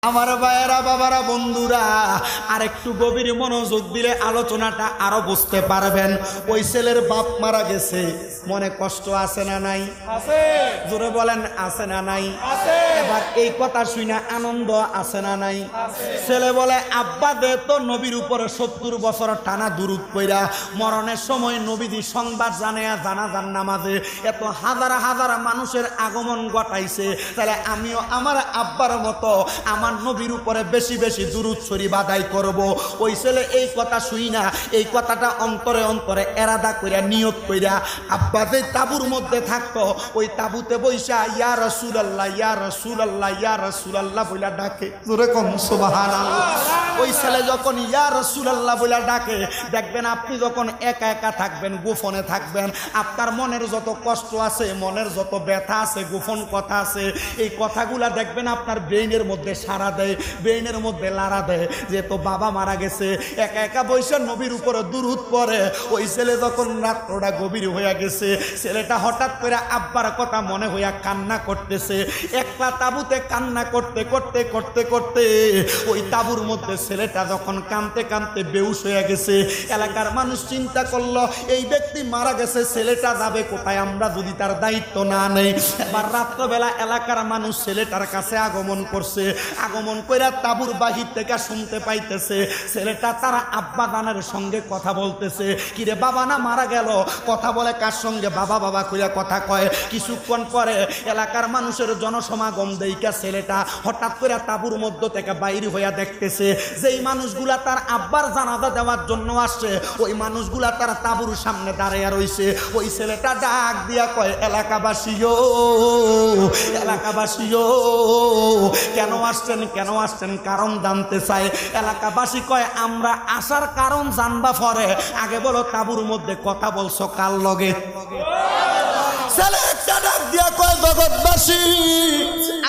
আমার ভাইয়েরা, বাবারা, বন্ধুরা, আর একটু গভীর মনোযোগ দিলে আলোচনাটা আরো বুঝতে পারবেন। ওই ছেলের বাপ মারা গেছে, মনে কষ্ট আছে না নাই? আছে। জোরে বলেন, আছে না নাই? আছে। এবার এই কথা শুনে আনন্দ আছে না নাই? ছেলে বলে, আব্বা দে তো নবীর উপরে 70 বছর টানা দুরূদ পইরা মরণের সময় নবীজি সংবাদ জানাজার নামাজে এত হাজার হাজার মানুষের আগমন ঘটাইছে, তাহলে আমিও আমার আব্বার মতো আমার নবীর উপরে বেশি বেশি দুরূদ শরীফ আদায় করব। ওই ছেলে এই কথা শুই না, এই কথাটা অন্তরে অন্তরে এরাদা কইরা নিয়ত কইরা আব্বা যে তাবুর মধ্যে থাকতো ওই তাবুতে বইসা ইয়া রাসূলুল্লাহ, ইয়া রাসূলুল্লাহ, ইয়া রাসূলুল্লাহ বইলা ডাকে। জোরে কোন সুবহানাল্লাহ। ওই ছেলে যখন ইয়া রাসূলুল্লাহ বইলা ডাকে, দেখবেন আপনি যখন একা একা থাকবেন, গোপনে থাকবেন, আপনার মনের যত কষ্ট আছে, মনের যত ব্যথা আছে, গোপন কথা আছে, এই কথাগুলা দেখবেন আপনার ব্রেইনের মধ্যে সাড়া দেয়, ব্রেইনের মধ্যে লাড়া দেয়। যে তো বাবা মারা গেছে, একা একা বৈশা নবীর উপরে দুরূদ পড়ে। ওই ছেলে যখন রাত্রটা গভীর হইয়া গেছে, ছেলেটা হঠাৎ করে আব্বার কথা মনে হইয়া কান্না করতেছে। একলা তাবুতে কান্না করতে করতে করতে করতে ওই তাবুর মধ্যে ছেলেটা যখন কাঁদতে কাঁদতে বেহুশ হয়ে গেছে, এলাকার মানুষ চিন্তা করলো এই ব্যক্তি মারা গেছে, ছেলেটা যাবে কোথায় আমরা যদি তার দায়িত্ব না নেই। এবার রাত্রবেলা এলাকার মানুষ ছেলেটার কাছে আগমন করছে, আগমন কইরা তাবুর বাহির থেকে শুনতে পাইতেছে ছেলেটা তারা আব্বা দানের সঙ্গে কথা বলতেছে। কিরে বাবা না মারা গেল, কথা বলে কার সঙ্গে? বাবা বাবা কইরা কথা কয়। কিছুক্ষণ পরে এলাকার মানুষের জনসমাগম দেইকা ছেলেটা হঠাৎ করে তাবুর মধ্য থেকে বাইরে হইয়া দেখতেছে যেই মানুষগুলা তার আব্বার জানাজা দেওয়ার জন্য আসছে, ওই মানুষগুলা তার তাবুর সামনে দাঁড়িয়ে রইছে। ওই ছেলেটা ডাক দিয়া কয়, এলাকাবাসীও, এলাকাবাসীও, কেন আসছেন, কেন আসছেন, কারণ জানতে চায়। এলাকাবাসী কয়, আমরা আসার কারণ জানবা পরে, আগে বলো তাবুর মধ্যে কথা বলছো কার লগে? ছেলে একটা ডাক দিয়া কয়, জগৎবাসী,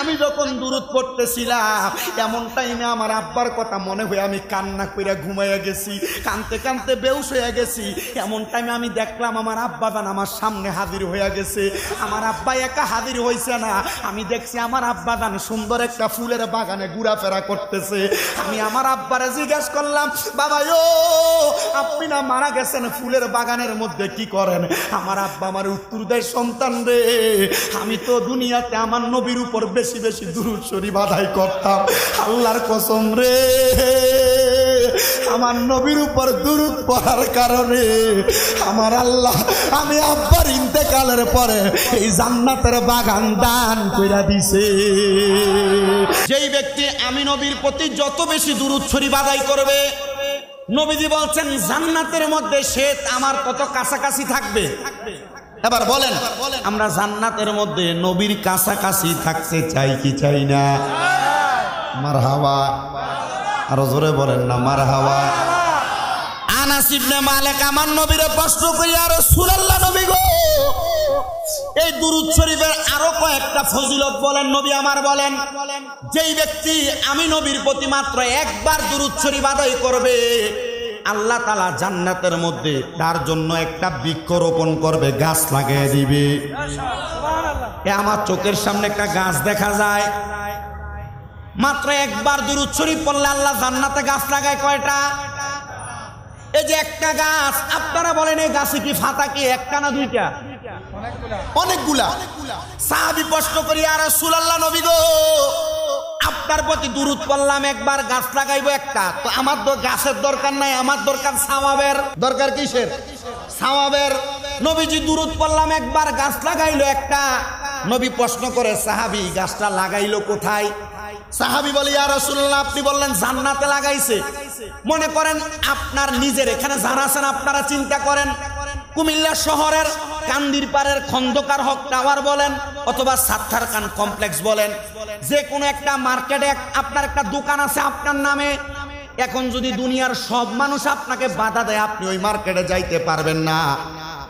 আমি যখন দুরূদ পড়তেছিলাম এমন টাইমে আমার আব্বার কথা মনে হয়ে আমি কান্না কইরা ঘুমাইয়া গেছি, কানতে কানতে বেহুশ হয়ে গেছি। এমন টাইমে আমি দেখলাম আমার আব্বা জান আমার সামনে হাজির হয়ে গেছে। আমার আব্বা একা হাজির হইছে না, আমি দেখছি আমার আব্বা জান সুন্দর একটা ফুলের বাগানে ঘোরাফেরা করতেছে। আমি আমার আব্বারে জিজ্ঞেস করলাম, বাবা ও আপনি না মারা গেছেন, ফুলের বাগানের মধ্যে কি করেন? আমার আব্বা আমার উত্তর দেয়, সন্তান রে, আমি তো দুনিয়াতে আমার নবীর উপর বেশি বেশি দুরূদ শরীফ আদায় করতাম। আল্লাহর কসম রে, আমার নবীর উপর দুরূদ পড়ার কারণে আমার আল্লাহ আমি আব্বার ইন্তেকালের পরে এই জান্নাতের বাগান দান কইরা দিছে। যেই ব্যক্তি আমি নবীর প্রতি যত বেশি দুরূদ শরীফ আদায় করবে, নবীজি বলছেন জান্নাতের মধ্যে সে আমার তত কাছাকাছি থাকবে। এবার বলেন, আমরা জান্নাতের মধ্যে নবীর কাছাকাছি থাকতে চাই কি চাই না? মারহাবা, আরো জোরে বলেন না মারহাবা। আনাস ইবনে মালিক আমার নবীরে প্রশ্ন করি, আর রাসূলুল্লাহ নবী গো, এই দুরূদ শরীফের আরো কয়েকটা ফজিলত বলেন নবী আমার। বলেন, যেই ব্যক্তি আমি নবীর প্রতি মাত্র একবার দুরূদ শরীফ আদায় করবে, আল্লাহ তাআলা জান্নাতের মধ্যে তার জন্য একটা বৃক্ষ রোপণ করবে, গাছ লাগিয়ে দিবে। আমার চোখের সামনে একটা গাছ দেখা যায়। মাত্র একবার দুরূদ শরীফ পড়লে আল্লাহ জান্নাতে গাছ লাগায় কয়টা? এই যে একটা গাছ, আপনারা বলেন এই গাছে কি ফাতা কি একটা না দুইটা? অনেকগুলা। সাহাবী প্রশ্ন করি, আর রাসূলুল্লাহ নবী গো, আপনার প্রতি দুরূদ পড়লাম একবার, গাছ লাগাইবো একটা, তো আমার তো গাছের দরকার নাই, আমার দরকার সওয়াবের। দরকার কিসের? সওয়াবের। নবীজি দুরূদ পড়লাম একবার, গাছ লাগাইলো একটা। নবী প্রশ্ন করে, সাহাবী গাছটা লাগাইলো কোথায়? সাহাবী বলে, ইয়া রাসূলুল্লাহ আপনি বললেন জান্নাতে লাগাইছে। মনে করেন আপনার নিজের এখানে যারা আছেন আপনারা চিন্তা করেন, কুমিল্লা শহরের কান্দির পাড়ের খন্দকার হক টাওয়ার বলেন অথবা সাত্তার খান কমপ্লেক্স বলেন, যে কোনো একটা মার্কেটে আপনার একটা দোকান আছে আপনার নামে। এখন যদি দুনিয়ার সব মানুষ আপনাকে বাধা দেয়, আপনি ওই মার্কেটে যাইতে পারবেন না।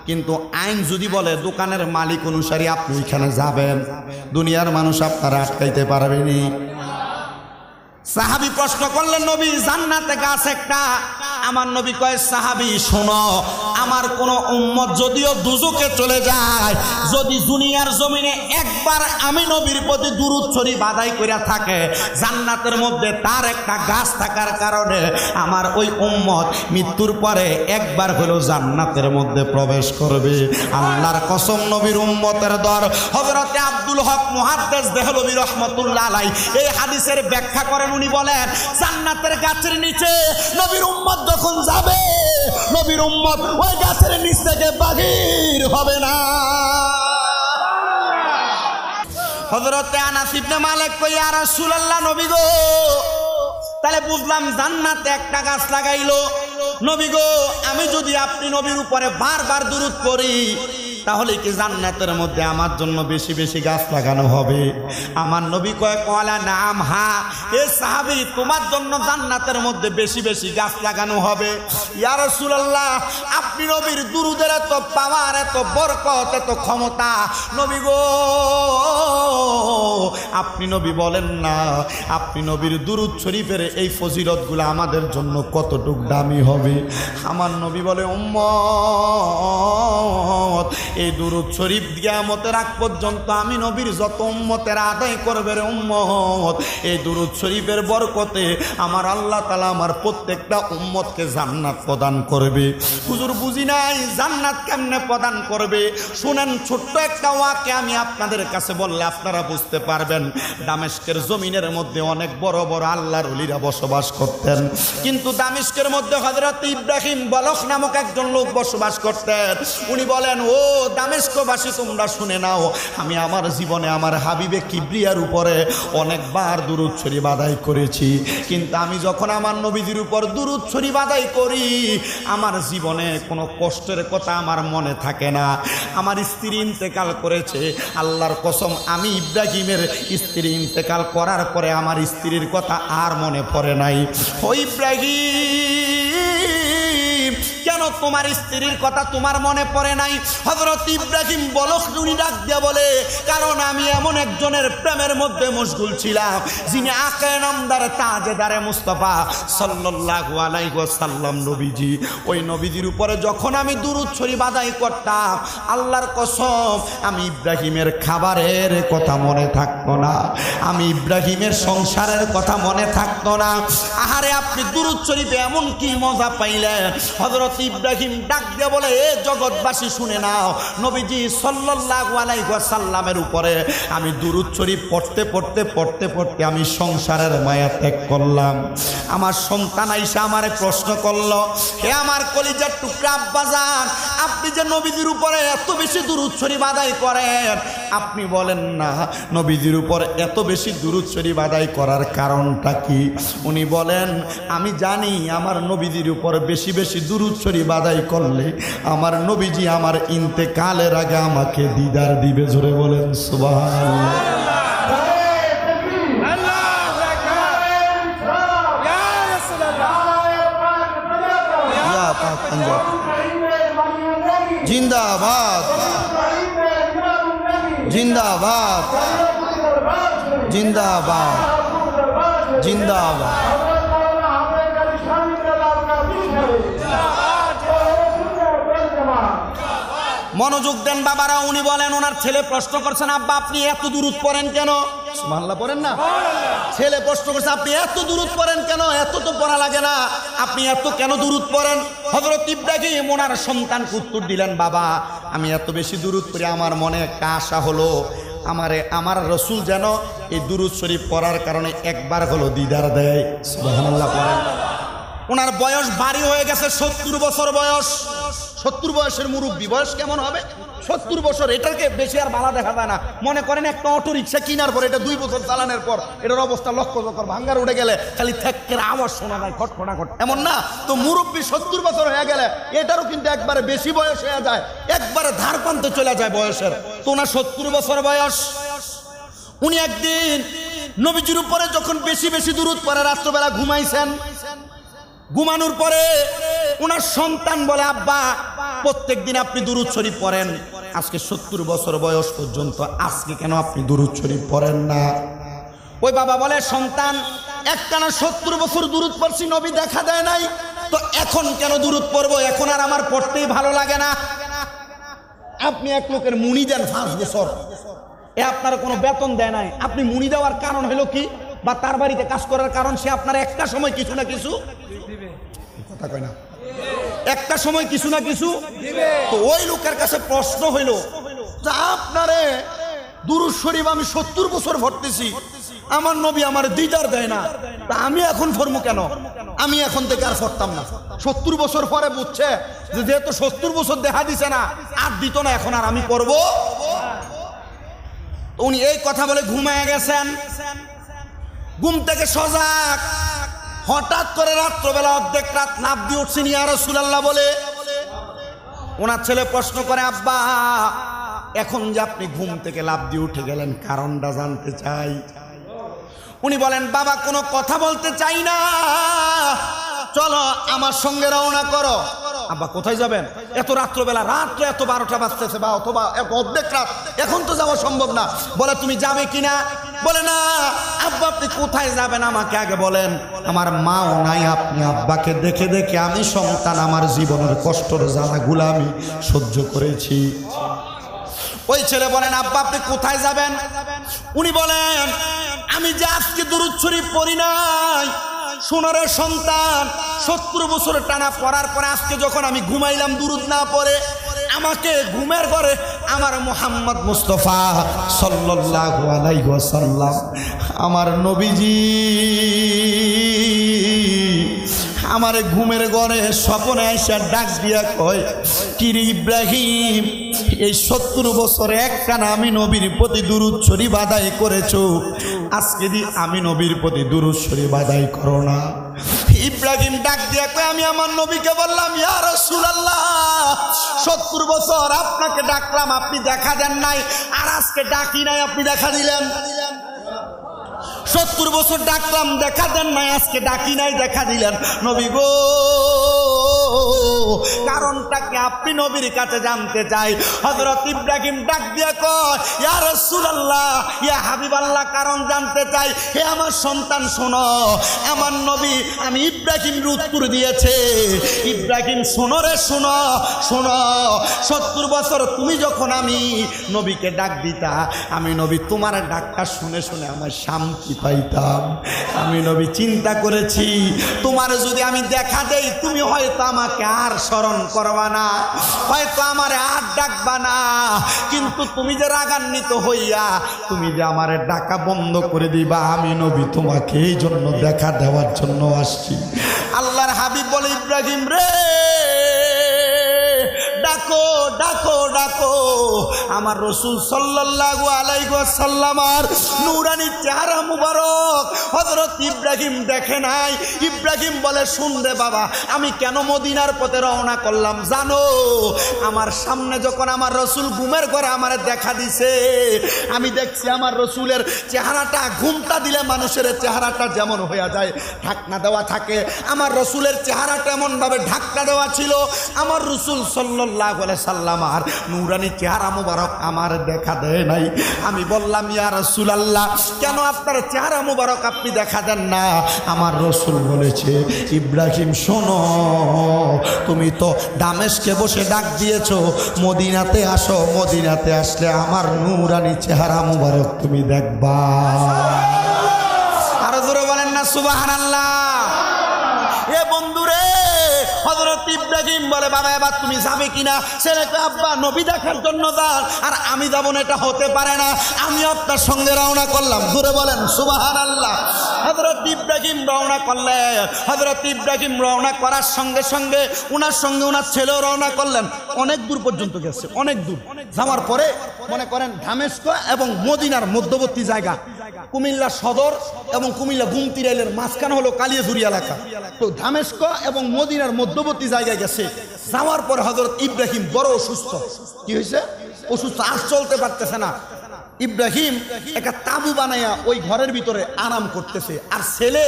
কিন্তু আইন যদি বলে দোকানের মালিক অনুসারী আপনি ওইখানে যাবেন, দুনিয়ার মানুষ আপনারা আটকাইতে পারবেনি। সাহাবী প্রশ্ন করলেন, নবী জান্নাতে গাছ একটা, আমার নবী কয় সাহাবী শোনো, আমার কোন উম্মত যদিও দুজকে চলে যায়, যদি দুনিয়ার জমিনে একবার আমি নবীর প্রতি দুরূদ শরীফ আদায় কইরা থাকে, জান্নাতের মধ্যে তার একটা গাছ থাকার কারণে আমার ওই উম্মত মৃত্যুর পরে একবার হলেও জান্নাতের মধ্যে প্রবেশ করবে। আল্লাহর কসম, নবীর উম্মতের দর। হযরতে আব্দুল হক মুহাদ্দিস দেহলভী রাহমাতুল্লাহ আলাইহি এই হাদিসের ব্যাখ্যা করেন। উনি বলেন, জান্নাতের গাছের নিচে নবীর উম্মত যখন যাবে, নবীর উম্মত ওই গাছের নিচ থেকে বাহির হবে না। হযরতে আনাস ইবনে মালিক কই, ইয়া রাসূলুল্লাহ, নবী গো, তাহলে বুঝলাম জান্নাতে একটা গাছ লাগাইলো। নবী গো, আমি যদি আপনি নবীর উপরে বারবার দুরূদ পড়ি, তাহলে কি জান্নাতের মধ্যে আমার জন্য বেশি বেশি গাছ লাগানো হবে? আমার নবী কয়, কলা নাম, হা এ সাহাবী, তোমার জন্য জান্নাতের মধ্যে বেশি বেশি গাছ লাগানো হবে। ইয়া রাসূলুল্লাহ, আপনি নবীর দুরূদের এত পাওয়ার, এত বরকত, এত ক্ষমতা, নবী গো, আপনি নবী বলেন না, আপনি নবীর দুরূদ শরীফের এই ফজিলতগুলো আমাদের জন্য কতটুক দামি হবে? আমার নবী বলে, উম্মত, এই দুরূদ শরীফ কিয়ামতের আগ পর্যন্ত আমি নবীর যত উম্মতের আদায় করবে রে উম্মত, এই দুরূদ শরীফের বরকতে আমার আল্লাহ তাআলা আমার প্রত্যেকটা উম্মতকে জান্নাত প্রদান করবে। হুজুর বুঝি নাই জান্নাত কেমনে প্রদান করবে? শুনেন, ছোট্ট একটা ওয়াক্য আমি আপনাদের কাছে বললে আপনারা বুঝতে পারবেন। দামেস্কের জমিনের মধ্যে অনেক বড় বড় আল্লাহর ওলিরা বসবাস করতেন, কিন্তু দামেস্কের মধ্যে হযরত ইব্রাহিম বলখ নামক একজন লোক বসবাস করতেন। উনি বলেন, ও দামেস্কবাসী, তোমরা শুনে নাও, আমি আমার জীবনে আমার হাবিবে কিবরিয়ার উপরে অনেকবার দুরূদ শরীফ আদায় করেছি, কিন্তু আমি যখন আমার নবীজির উপর দুরূদ শরীফ আদায় করি, আমার জীবনে কোনো কষ্টের কথা আমার মনে থাকে না। আমার স্ত্রী ইন্তেকাল করেছে, আল্লাহর কসম, আমি ইব্রাহিমের স্ত্রী ইন্তেকাল করার পরে আমার স্ত্রীর কথা আর মনে পড়ে নাই। ও ইব্রাহিম, কেন তোমার স্ত্রীর কথা তোমার মনে পড়ে নাই? হযরত ইব্রাহিম বলখ উনি ডাক দিয়া বলে, কারণ আমি এমন একজনের প্রেমের মধ্যে মশগুল ছিলাম, যিনি আকায়ে নামদার তাজেদারে মুস্তাফা সাল্লাল্লাহু আলাইহি ওয়াসাল্লাম নবীজি। ওই নবীজির উপরে যখন আমি দুরূদ শরীফ আদায় করতাম, আল্লাহর কসম, আমি ইব্রাহিমের খাবারের কথা মনে থাকতো না, আমি ইব্রাহিমের সংসারের কথা মনে থাকতো না। আহারে, আপনি দুরূদ শরীফে এমন কি মজা পাইলেন? হযরত ইব্রাহিম ডাক দিয়ে বলে, এ জগৎবাসী শুনে নাও, নবীজি সাল্লাল্লাহু আলাইহি ওয়াসাল্লামের উপরে আমি দুরূদ শরীফ পড়তে পড়তে পড়তে পড়তে আমি সংসারের মায়া ত্যাগ করলাম। আমার সন্তান আইসা আমারে প্রশ্ন করলো, হে আমার কলিজার টুকরা আব্বাজান, আপনি যে নবীজির উপরে এত বেশি দুরূদ শরীফ আদায় করেন, আপনি বলেন না নবীজির উপর এত বেশি দুরূদ শরীফ আদায় করার কারণটা কি? উনি বলেন, আমি জানি আমার নবীজির উপর বেশি বেশি দুরূদ শরীফ আদায় করলে আমার নবীজি আমার ইন্তেকালের আগে আমাকে দিদার দিবে। জোরে বলেন সুবহানাল্লাহ। জিন্দাবাদ, জিন্দাবাদ, জিন্দাবাদ, জিন্দাবাদ। মনোযোগ দেন বাবারা। উনি বলেন, ওনার ছেলে প্রশ্ন করছেন, আব্বা আপনি এত দুরূদ পড়েন কেন? সুবহানাল্লাহ পড়েন না? ছেলে প্রশ্ন করছে, আপনি এত দুরূদ পড়েন কেন? এত তো পড়া লাগে না, আপনি এত কেন দুরূদ পড়েন? হযরত ইব্রাহিম ওনার সন্তানকে উত্তর দিলেন, বাবা আমি এত বেশি দুরূদ পড়ি, আমার মনে একটা আশা হলো আমার রসুল যেন এই দুরূদ শরীফ পড়ার কারণে একবার হলো দিদার দেয়। সুবহানাল্লাহ পড়েন। ওনার বয়স ভারী হয়ে গেছে, 70 বছর বয়স। 70 বয়সের মুরব্বী বয়স কেমন হবে? 70 বছর, এটাকে বেশি আর ভালো দেখা যায় না। মনে করেন একটা অটো রিক্সা কিনার পর, এটা 2 বছর চালানোর পর এটার অবস্থা লক্ষ্য চক্কর ভাঙ্গার উঠে গেলে খালি থেকের আওয়াজ শোনা যায়, খটখটা খট, এমন না? তো মুরব্বী 70 বছর হয়ে গেলে এটারও কিন্তু একবারে বেশি বয়স হয়ে যায়, একবারে ধার প্রান্তে চলে যায় বয়সের। তো ওনার 70 বছর বয়স। উনি একদিন নবীজির উপরে যখন বেশি বেশি দুরূদ পড়ে, রাত্রবেলা ঘুমাইছেন। ঘুমানোর পরে ওনার সন্তান বলে, আব্বা প্রত্যেক দিন আপনি দুরূদ শরীফ পড়েন, আজকে 70 বছর বয়স পর্যন্ত আজকে কেন আপনি দুরূদ শরীফ পড়েন না? ওই বাবা বলে, সন্তান একটানা 70 বছর দুরূদ পড়ছি, নবী দেখা দেয় নাই, তো এখন কেন দুরূদ পড়বো? এখন আর আমার পড়তেই ভালো লাগে না। আপনি এক লোকের মুনি দেন 5 বছর, আপনার কোনো বেতন দেয় নাই, আপনি মুনি দেওয়ার কারণ হলো কি, বা তার বাড়িতে কাজ করার কারণ সে আপনার একটা সময় কিছু না কিছু কথা কয় না, একটা সময় কিছু না কিছু তো ওই লোকের কাছে প্রশ্ন হইল যে আপনারে দুরূদ শরীফ আমি 70 বছর পড়তেছি, আমার নবী আমার দিদার দেয় না, তা আমি এখন পড়বো কেন? আমি এখন থেকে আর পড়তাম না। 70 বছর পরে বুঝছে যে যেহেতু 70 বছর দেখা দিছে না, আর দিত না, এখন আর আমি পড়বো। উনি এই কথা বলে ঘুমায় গেছেন। ঘুম থেকে সজাগ, হঠাৎ করে রাত্রবেলা অর্ধেক রাত লাফ দিয়ে উঠছেন ইয়া রাসূলুল্লাহ বলে। ওনার ছেলে প্রশ্ন করে, আব্বা এখন যে আপনি ঘুম থেকে লাফ দিয়ে উঠে গেলেন, কারণটা জানতে চাই। উনি বলেন, বাবা কোনো কথা বলতে চাই না, চলো আমার সঙ্গে রওনা করো। আব্বা কোথায় যাবেন? এত রাত্রবেলা, রাত্রে এত 12টা বাজতেছে বা অথবা অর্ধেক রাত, এখন তো যাওয়া সম্ভব না। বলে তুমি যাবে কিনা? বলে না আব্বা আপনি কোথায় যাবেন আমাকে আগে বলেন। আমার মাও নাই, আপনি আব্বাকে দেখে দেখে আমি সন্তান আমার জীবনের কষ্টের জ্বালাগুলো আমি সহ্য করেছি। ওই ছেলে বলেন, আব্বা আপনি কোথায় যাবেন? উনি বলেন, আমি যে আজকে দুরূদ শরীফ পড়ি নাই, সোনারের সন্তান 70 বছর টানা পড়ার পরে আজকে যখন আমি ঘুমাইলাম দুরূদ না পড়ে, আমাকে ঘুমের ঘরে আমার মুহাম্মদ মুস্তাফা সাল্লাল্লাহু আলাইহি ওয়াসাল্লাম আমার নবীজি আমার ঘুমের ঘরে স্বপ্নে এসে ডাক দিয়া কয়, কিরে ইব্রাহিম, এই 70 বছর একটানা আমি নবীর প্রতি দুরূদ শরীফ আদায় করেছো, আজকে দি আমি নবীর প্রতি দুরূদ শরীফ আদায় করো না? ইব্রাহিম ডাক দিয়া কয়, আমি আমার নবীকে বললাম, ইয়া রাসূলুল্লাহ 70 বছর আপনাকে ডাকলাম, আপনি দেখা দেন নাই, আর আজকে ডাকি নাই, আপনি দেখা দিলেন। 70 বছর ডাকলাম, দেখা দেন নাই, আজকে ডাকি নাই, দেখা দিলেন। নবী গো, কারণটাকে আপনি নবীর কাছে জানতে চাই। হযরত ইব্রাহিম ডাক দিয়া কয়, ইয়া রাসূলুল্লাহ, ইয়া হাবিবাল্লাহ, কারণ জানতে চাই। হে আমার সন্তান শোনো, আমার নবী আমি ইব্রাহিম উত্তর দিয়েছে, ইব্রাহিম শোনো রে শোনো, শোনো 70 বছর তুমি যখন আমি নবীকে ডাক দিতা, আমি নবী তোমার ডাকটা শুনে শুনে আমার শান্তি পাইতাম। আমি নবী চিন্তা করেছি, তোমার যদি আমি দেখা দেই, তুমি হয়তো আমাকে আর স্মরণ করবা না, হয়তো আমার আর ডাকবা না, কিন্তু তুমি যে রাগান্বিত হইয়া তুমি যে আমার ডাকা বন্ধ করে দিবা, আমি নবী তোমাকে এই জন্য দেখা দেওয়ার জন্য আসছি। আল্লাহর হাবিব বলে, ইব্রাহিম রে ডাকো ডাকো ডাকো, আমার রাসূল সাল্লাল্লাহু আলাইহি ওয়াসাল্লামের নূরানি চেহারা মুবারক হযরত ইব্রাহিম দেখে নাই। ইব্রাহিম বলে, শুন রে বাবা, আমি কেন মদিনার পথে রওনা করলাম জানো? আমার সামনে যখন আমার রাসূল ঘুমের ঘরে আমারে দেখা দিছে, আমি দেখছি আমার রাসূলের চেহারাটা, ঘুমটা দিলে মানুষের চেহারাটা যেমন হয়ে যায় ঢাকনা দেওয়া থাকে, আমার রাসূলের চেহারাটা এমন ভাবে ঢাকনা দেওয়া ছিল। আমার রাসূল সাল্লাল্লাহু আলাইহি সাল্লাম আর নূরানি চেহারা মুবারক আমার দেখা দেয় নাই। আমি বললাম, ইয়া রাসূলুল্লাহ, কেন আপনার চেহারা মুবারক আপনি দেখা দেন না? আমার রাসূল বলেছে, ইব্রাহিম শোনো, তুমি তো দামেস্কে বসে ডাক দিয়েছো, মদিনাতে আসো, মদিনাতে আসলে আমার নূরানি চেহারা মুবারক তুমি দেখবা। আরো জোরে বলেন না সুবহানাল্লাহ। এ বন্ধুরে, হযরত ইব্রাহিম বলে, বাবা এবার তুমি যাবে কিনা? ছেলেকে, আব্বা নবী দেখার জন্য যান, আর আমি যাব না, এটা হতে পারে না, আমি আপনার সঙ্গে রওনা করলাম। জোরে বলেন সুবহানাল্লাহ। হযরত ইব্রাহিম রওনা করলেন। হযরত ইব্রাহিম রওনা করার সঙ্গে সঙ্গে ওনার সঙ্গে ওনার ছেলেও রওনা করলেন। অনেক দূর পর্যন্ত গেছে, অনেক দূর যাওয়ার পরে মনে করেন দামেস্ক এবং মদিনার মধ্যবর্তী জায়গা, কুমিল্লা সদর এবং কুমিল্লা গুমতি রেলের মাঝখানে হলো কালিয়াজুরি এলাকা। তো দামেস্ক এবং মদিনার মধ্যবর্তী জায়গায় গেছে। যাওয়ার পর হযরত ইব্রাহিম বড় অসুস্থ। কি হয়েছে? অসুস্থ, আর চলতে পারতেছে না। ইব্রাহিম একটা তাবু বানাইয়া ওই ঘরের ভিতরে আরাম করতেছে, আর ছেলে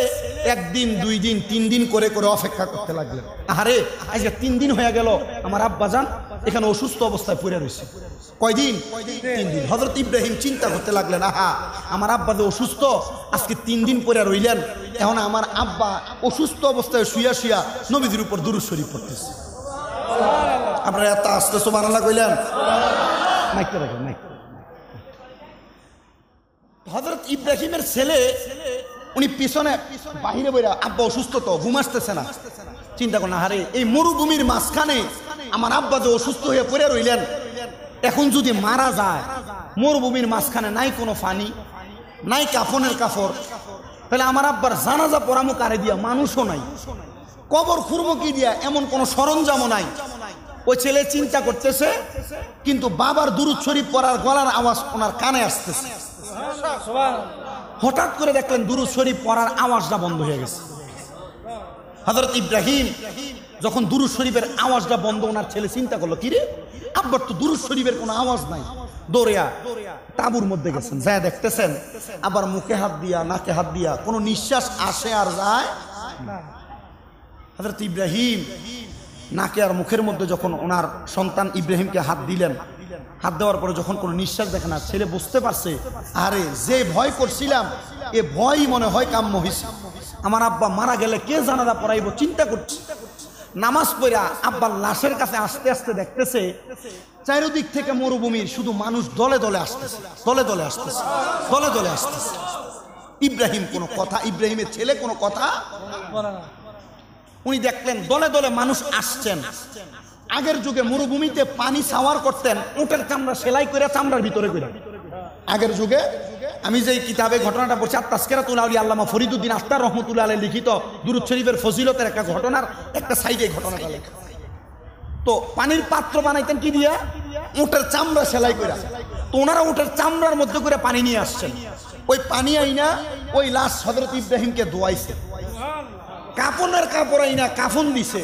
1 দিন 2 দিন 3 দিন করে করে অপেক্ষা করতে লাগলেন। আরে আজকে 3 দিন হয়ে গেল আমার আব্বাজান এখানে অসুস্থ অবস্থায় পড়ে রয়েছে। কয়দিন? 3 দিন। হযরত ইব্রাহিম চিন্তা করতে লাগলেন, আহা আমার আব্বা যে অসুস্থ, আজকে 3 দিন পরে রইলেন, এখন আমার আব্বা অসুস্থ অবস্থায় শুয়া শুয়া নবীজির উপর দুরূদ শরীফ পড়তেছে। আপনারা এত আস্তে সুবহানাল্লাহ কইলেন? মাইকটা রাখেন, মাইক। হযরত ইব্রাহিমের ছেলে উনি পিছনে বাহিরে বইরা, আব্বা অসুস্থ তো, ঘুম আসতেছে না। চিন্তা করেন, আরে এই মরুভূমির মাঝখানে আমার আব্বা যে অসুস্থ হয়ে পড়ে রইলেন, এখন যদি মারা যায়, মরুভূমির মাঝখানে নাই কোনো পানি, নাই কাফনের কাপড়, তাহলে আমার আব্বার জানাজা পড়ামো কারে দিয়া? মানুষও নাই, কবর খুঁড়বো কি দিয়া? এমন কোনো সরঞ্জামও নাই। ওই ছেলে চিন্তা করতেছে, কিন্তু বাবার দুরূদ শরীফ পড়ার গলার আওয়াজ ওনার কানে আসতেছে। হঠাৎ করে দেখলেন দুরূদ শরীফ পড়ার আওয়াজটা বন্ধ হয়ে গেছে। হযরত ইব্রাহিম যখন দুরূদ শরীফের আওয়াজটা বন্ধ, ওনার ছেলে চিন্তা করলো, কি রে, আব্বার তো দুরূদ শরীফের কোনো আওয়াজ নাই। দৌড়িয়া তাঁবুর মধ্যে গেছেন, যায় দেখতেছেন আবার মুখে হাত দিয়া, নাকে হাত দিয়া কোনো নিঃশ্বাস আসে আর যায় না। হযরত ইব্রাহিম নাকে আর মুখের মধ্যে যখন ওনার সন্তান ইব্রাহিমকে হাত দিলেন, হাত দেওয়ার পরে যখন কোনো নিঃশ্বাস দেখে না, ছেলে বুঝতে পারছে, আরে যে ভয় করছিলাম এ ভয়ই মনে হয় কাম্য হয়েছে। আমার আব্বা মারা গেলে কে জানাজা পড়াইব চিন্তা করছে। নামাজ পড়া আব্বার লাশের কাছে আস্তে আস্তে দেখতেছে চারিদিক থেকে মরুভূমির শুধু মানুষ দলে দলে আসতেছে, দলে দলে আসতেছে, দলে দলে আসতেছে। ইব্রাহিম কোনো কথা, ইব্রাহিমের ছেলে কোনো কথা বলে না। উনি দেখলেন দলে দলে মানুষ আসছেন। আগের যুগে মরুভূমিতে পানি সাওয়ার করতেন উটের চামড়া সেলাই করে, চামড়ার ভিতরে করে। আগের যুগে আমি যে কিতাবে ঘটনাটা পড়ছি, তাজকিরাতুল আউলিয়া আল্লামা ফরিদুদ্দিন আখতার রহমতুল্লাহ আলাইহি লিখিত দুরূদ শরীফের ফজিলতের একটা ঘটনার একটা সাইডে ঘটনাটা লেখা। তো পানির পাত্র বানাইতেন কি দিয়া? উটের চামড়া সেলাই করে। তো ওনারা উটের চামড়ার মধ্যে করে পানি নিয়ে আসছেন। ওই পানি আইনা ওই লাশ হযরত ইব্রাহিমকে ধোয়াইছে। কাফনের কাপড় আইনা কাফন দিছে,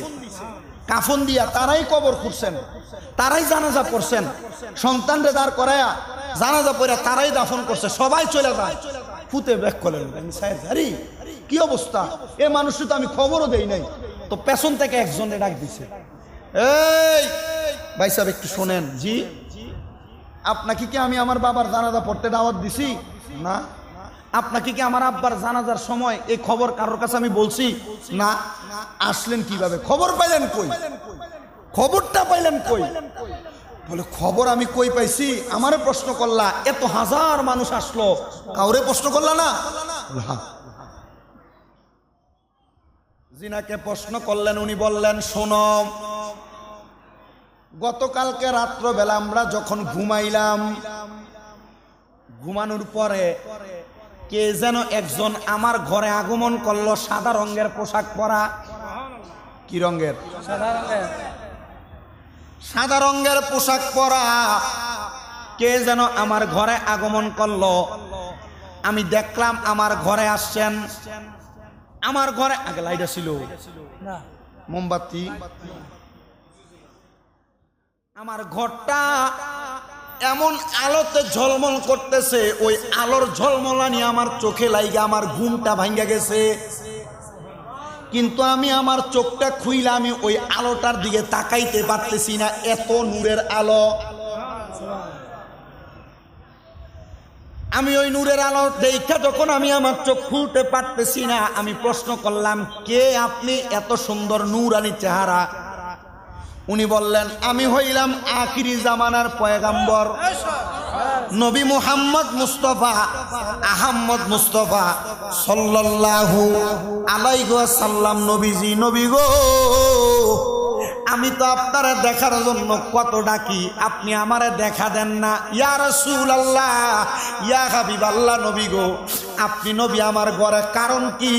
কাফন দিয়া তারাই কবর খুঁড়ছেন, তারাই জানাজা পড়ছেন। সন্তানরে দাঁড় করায়া জানাজা পড়ে তারাই দাফন করছে। সবাই চলে যায়, ফুতে ব্যাক করলেন, আরে কি অবস্থা, এ মানুষ তো আমি খবরও দেই নাই। তো পেছন থেকে একজনে ডাক দিছে, এই ভাই সাহেব একটু শোনেন। জি, আপনাকে কি আমি আমার বাবার জানাজা পড়তে দাওয়াত দিছি? না। আপনাকে কি আমার আব্বার জানাজার সময় এই খবর কারোর কাছে আমি বলছি? না। আসলেন কিভাবে? খবর পাইলেন কই? খবরটা পাইলেন কই? বলে খবর আমি কই পাইছি? আমারে প্রশ্ন করলা, এত হাজার মানুষ আসলো, কাউরে প্রশ্ন করলা না? জিনাকে প্রশ্ন করলেন। উনি বললেন, শোনো, গতকালকে রাত্রবেলা আমরা যখন ঘুমাইলাম, ঘুমানোর পরে কে যেন একজন আমার ঘরে আগমন করলো, সাদা রঙের পোশাক পরা। কি রঙের? সাদা রঙের পোশাক পরা কে যেন আমার ঘরে আগমন করলো। আমি দেখলাম আমার ঘরে আসছেন। আমার ঘরে আগে লাইট ছিল না, মোমবাতি। আমার ঘরটা এমন আলোতে ঝলমল করতেছে, ওই আলোর ঝলমলানি আমার চোখে লাইগা আমার ঘুমটা ভাঙ্গা গেছে। কিন্তু আমি আমার চোখটা খুইলা আমি ওই আলোটার দিকে তাকাইতে পারতেছি না, এত নূরের আলো। আমি ওই নূরের আলো দেখা যখন আমি আমার চোখ খুলতে পারতেছি না, আমি প্রশ্ন করলাম, কে আপনি? এত সুন্দর নূরানি চেহারা। উনি বললেন, আমি হইলাম আখিরি জামানার পয়গাম্বর নবী মুহাম্মদ মুস্তাফা আহমদ মুস্তাফা সাল্লাল্লাহু আলাইহি ওয়াসাল্লাম। নবীজি, নবী গো, আমি তো আপনারে দেখার জন্য কত ডাকি, আপনি আমারে দেখা দেন না। ইয়া রাসূলুল্লাহ, ইয়া হাবিবাল্লাহ, নবী গো, আপনি নবী আমার ঘরে, কারণ কি?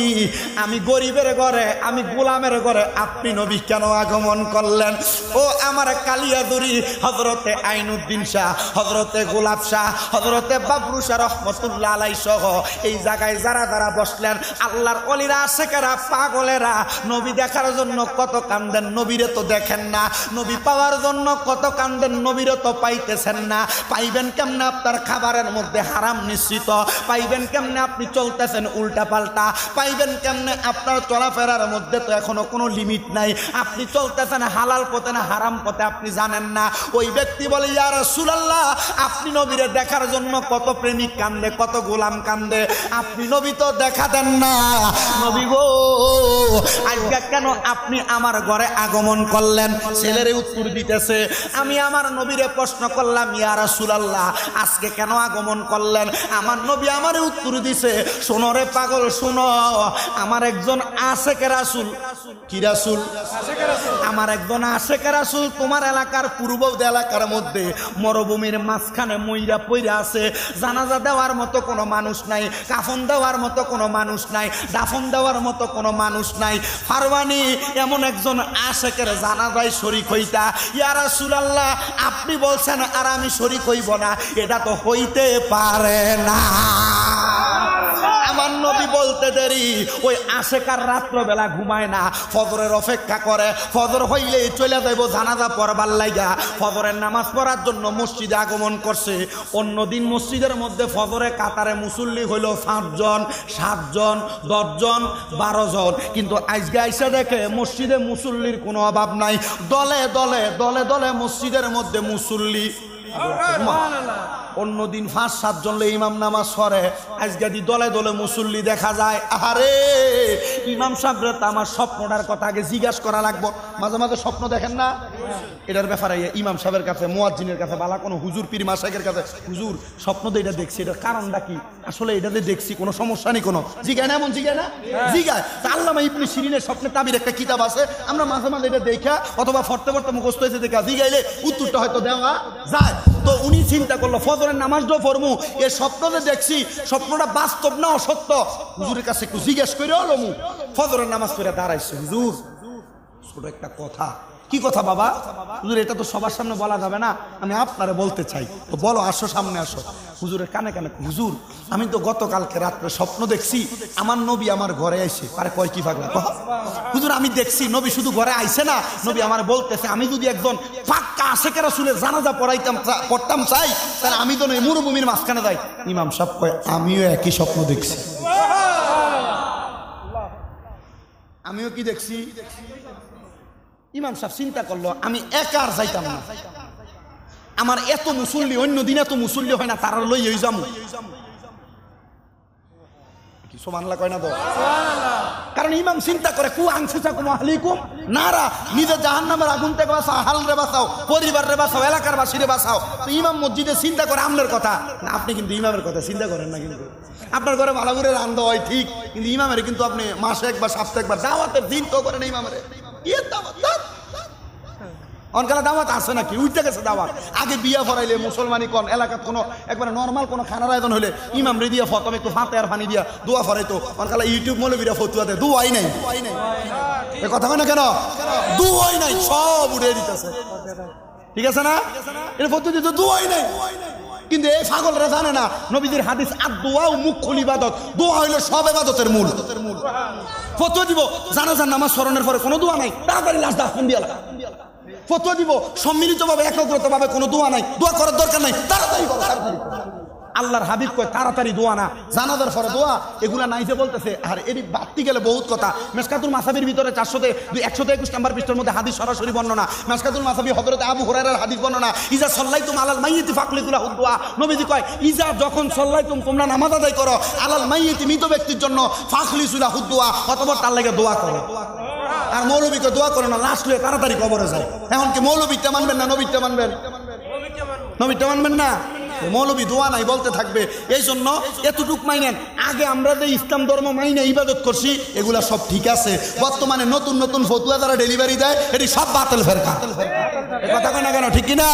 আমি গরিবের ঘরে, আমি গোলামের ঘরে, আপনি নবী কেন আগমন করলেন? ও আমার কালিয়াদুরি হযরতে আইনুদ্দিন শাহ, হযরতে গোলাপ শাহ, হযরতে বাবরু শাহ রহমতুল্লাহ আলাইহি সহ এই জায়গায় যারা যারা বসলেন, আল্লাহর ওলিরা, আশেকেরা, পাগলেরা, নবী দেখার জন্য কত কান্দেন, নবীরে তো দেখেন না। নবী পাওয়ার জন্য কত কান্দেন, নবীরে তো পাইতেছেন না। পাইবেন কেমনে? আপনার খাবারের মধ্যে হারাম নিশ্চিত। পাইবেন কেমনে? আপনি চলতেছেন উল্টা পাল্টা? পাইবেন কেমনে? আপনার চলাফেরার মধ্যে তো এখনো কোনো লিমিট নাই। আপনি চলতেছেন হালাল পথে না হারাম পথে আপনি জানেন না। ওই ব্যক্তি বলে, ইয়া রাসূলুল্লাহ, আপনি নবীরে দেখার জন্য কত প্রেমিক কান্দে, কত গোলাম কান্দে, আপনি নবী তো দেখা দেন না। নবী গো, আজকে কেন আপনি আমার ঘরে আগমন করলেন? ছেলেরে উত্তর দিতেছে। আমি আমার নবীরে প্রশ্ন করলাম, ইয়া রাসূলুল্লাহ, আজকে কেন আগমন করলেন? আমার নবী আমারে উত্তর দিছে, শোনো রে পাগল, শোনো, আমার একজন আশেকে রাসূল। কি রাসূল? আমার একজন আশেকে রাসূল তোমার এলাকার পূর্ব এলাকার মধ্যে মরুভূমির মাঝখানে মইরা পইরা আছে। জানাজা দেওয়ার মতো কোনো মানুষ নাই, কাফন দেওয়ার মতো কোনো মানুষ নাই, দাফন দেওয়ার মতো কোনো মানুষ নাই। ফারওয়ানি এমন একজন আশেকের জানাজায় শরীক হইতা। ইয়া রাসূলুল্লাহ, আপনি বলছেন আর আমি শরীক হইব না? এটা তো হইতে পারে না। আমার নবী বলতে দেরি, ওই আশেকার রাত্রবেলা ঘুমায় না, ফজরের অপেক্ষা করে। ফজর হইলেই চলে যাইব জানাজা পড়বার লাইগা। ফজরের নামাজ পড়ার জন্য মসজিদে আগমন করছে। অন্যদিন মসজিদের মধ্যে ফজরে কাতারে মুসল্লি হইল 5 জন, 7 জন, 10 জন, 12 জন। কিন্তু আজকে আইসা দেখে মসজিদে মুসল্লির কোনো অভাব নাই। দলে দলে দলে দলে মসজিদের মধ্যে মুসল্লি। অন্যদিন 5-7 জন ইমাম নামাজ পড়ে, আজকে দলে দলে মুসল্লি দেখা যায়। আরে ইমাম সাহেবরে তো আমার স্বপ্নটার কথা আগে জিজ্ঞাসা করা লাগবে। মাঝে মাঝে স্বপ্ন দেখেন না? এটার ব্যাপারে ইমাম সাহেবের কাছে, মুয়াজ্জিনের কাছে, বালা কোনো হুজুর পীর মাশায়েখের কাছে, হুজুর স্বপ্ন তো এটা দেখছি, এটার কারণটা কি? আসলে এটাতে দেখছি, কোনো সমস্যা নেই কোনো? জিগায় না? এমন জিগায় না? জিগায়। আল্লামা ইবনে সিরিনের স্বপ্নে তাবির একটা কিতাব আছে, আমরা মাঝে মাঝে এটা দেখা অথবা ফরতে ফরতে মুখস্থ হয়েছে দেখা জিগাইলে উত্তরটা হয়তো দেওয়া যায়। তো উনি চিন্তা করলো, ফজরের নামাজটাও পড়মু, এ স্বপ্নতে দেখছি, স্বপ্নটা বাস্তব না অসত্য? হুজুরের কাছে একটু জিজ্ঞেস করে হলো। ফজরের নামাজ পড়ে দাঁড়াইছে। হুজুর, ছোট একটা কথা। কি কথা বাবা? হুজুর, এটা তো সবার সামনে বলা যাবে না, আমি আপনারে বলতে চাই। তো বলো, আসো, সামনে আসো। হুজুরের কানে কানে, হুজুর, আমি তো গতকালকে রাত্রে স্বপ্ন দেখছি আমার নবী আমার ঘরে আইছে। আরে কয় কি পাগলা? হুজুর, আমি দেখছি নবী শুধু ঘরে আইছে না, নবী আমার বলতেছে, আমি যদি একজন পাক্কা আশেকে রাসূলের জানাজা পড়তাম চাই, তাহলে আমি তো নই মরুভূমির মাঝখানে যাই। ইমাম সাহেব কয়, আমিও একই স্বপ্ন দেখছি। আমিও কি দেখছি? ইমাম সাহেব চিন্তা করলো, আমি একা আর যাইতাম না, আমার এত মুসল্লি, অন্য দিন এত মুসল্লি হয় না, তারা লই যাবো। সুবহানাল্লাহ কয় না তো? কারণ ইমাম চিন্তা করে, কু আনফুসাকুম আহলিকুম নারা, নিজে জাহান্নামের আগুন থেকে বাঁচাও, আহলরে বাঁচাও, পরিবাররে বাঁচাও, এলাকার বাসীরে বাঁচাও। তো ইমাম মসজিদে চিন্তা করে আমনের কথা না, আপনি কিন্তু ইমামের কথা চিন্তা করেন না। কিন্তু আপনার ঘরে ভালো করে রান্না হয় ঠিক, কিন্তু ইমামের কিন্তু আপনি মাসে একবার, সপ্তাহে একবার দাওয়াতের দিন তো করেন ইমামের। অনকালা দাওয়াত আছে নাকি? উঠতে গেছে দাওয়াত। আগে বিয়া ফরাইলে মুসলমানি কোন এলাকাত কোনো একবার নর্মাল কোনো খানার আয়োজন হলে ইমাম রে দিয়া ফতম একটু ফাতে আর পানি দিয়া দোয়া ফরাইতো। অনকালা ইউটিউব মৌলবীরা ফতুয়া দেয়, দোয়াই নাই। এ কথা হয় না কেন? দোয়াই নাই, সব উড়ে দিতেছে। ঠিক আছে না? এটা ফতুয়া দিতে দোয়াই নাই। কিন্তু এই পাগলরা জানে না নবীজির হাদিস, আর দোয়াও মুখ্যল ইবাদত। দোয়া হইলো সব ইবাদতের মূল। ফতুয়া দিব জানাজার নামাজ স্মরণের পরে কোনো দোয়া নাই, তাড়াতাড়ি লাশ দাফন দিয়া লাগা। ফতোয়া দিব সম্মিলিতভাবে, একগ্রতভাবে কোনো দোয়া নাই, দোয়া করার দরকার নাই, তাড়াতাড়ি করো, তাড়াতাড়ি করো। আল্লাহর হাবিব কয় তাড়াতাড়ি দোয়া না, জানাজার পরে দোয়া, এগুলা নাই যে বলতেছে। আর এর বাড়তি গেলে বহুত কথা। মেশকাতুল মাসাবির ভিতরে 121 নম্বর পৃষ্ঠার মধ্যে হাদিস সরাসরি বর্ণনা। মেশকাতুল মাসাবি হযরত আবু হুরায়রার হাদিস বর্ণনা, ইজা সাল্লাইতুম আলাল মাইয়িতি ফাকলিতুলা হুদুয়া। নবীজি কয়, ইজা যখন সাল্লাইতুম, তোমরা নামাজ আদায় করো, আলাল মাইয়িতি, মৃত ব্যক্তির জন্য, ফাকলিতুলা হুদুয়া, অথবা তার লাগে দোয়া করো। আর মৌলবীকে দোয়া করে না, লাশ লুয়ে তাড়াতাড়ি কবরে যায়। এখন কি মৌলবীটা মানবেন না নবীটা মানবেন? নবীটা মানবেন না? মৌলবী দোয়া নাই বলতে থাকবে। এই জন্য এতটুক মাইনেন, আগে আমরা যে ইসলাম ধর্ম মাইনে ইবাদত করছি এগুলা সব ঠিক আছে। বর্তমানে নতুন নতুন ফতুয়া যারা ডেলিভারি দেয়, এটি সব বাতিল ফেরকা। কথা কয় না কেন? ঠিক কিনা?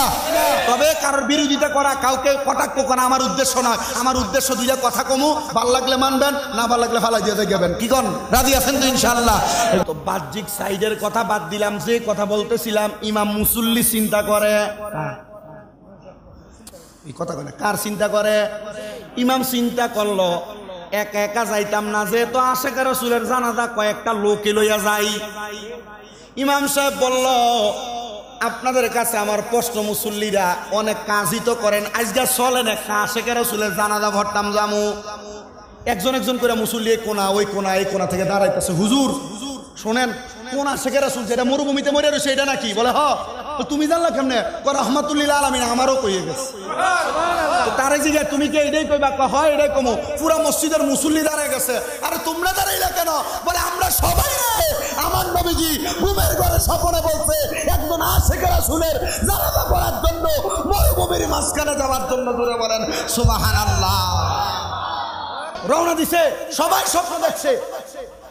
তবে কারোর বিরোধিতা করা, কাউকে কটাক্ষ করা আমার উদ্দেশ্য নয়। আমার উদ্দেশ্য দুইটা কথা কমু, ভাল লাগলে মানবেন, না ভাল লাগলে ফালাই দিয়ে যাবেন। কি কন, রাজি আছেন তো ইনশাআল্লাহ? তো বাহ্যিক সাইডের কথা বাদ দিলাম, যে কথা বলতেছিলাম, ইমাম মুসল্লি চিন্তা করে। এই কথা কয় না, কার চিন্তা করে? ইমাম চিন্তা করলো, একা একা যাইতাম না, যেহেতু আশেকে রাসূলের জানাজা কয়েকটা লোকে লইয়া যাই। ইমাম সাহেব বলল, আপনাদের কাছে আমার প্রশ্ন, মুসল্লিরা অনেক কাজই তো করেন, আজকে চলেন একটা আশেকে রাসূলের জানাজা ভরতাম জামু। একজন একজন করে মুসল্লি এই কোনা ওই কোনা এই কোনা থেকে দাঁড়াইতেছে, হুজুর শোনেন কোন আশেখে রাসূল যেটা মরুভূমিতে মরে রয়েছে এটা নাকি? বলে হ। তো তুমি জানলা কেমনে? রাহমাতুল্লিল আলামিন আমারও কইয়ে গেছে। তারে জিজ্ঞাসা তুমি কি এটাই কইবা? হয় এটাই কমো। পুরা মসজিদের মুসল্লি দাঁড়ায় গেছে। আরে তোমরা দাঁড়াইলা কেন? বলে আমরা সবাই নাই, আমার নবীজি ঘুমের ঘরে স্বপ্নে বলছে একজন আশেখে রাসূলের জানাজা পড়ার জন্য মরুভূমির মাঝখানে যাওয়ার জন্য। জোরে বলেন সুবহানাল্লাহ। রওনা দিছে, সবাই স্বপ্ন দেখছে।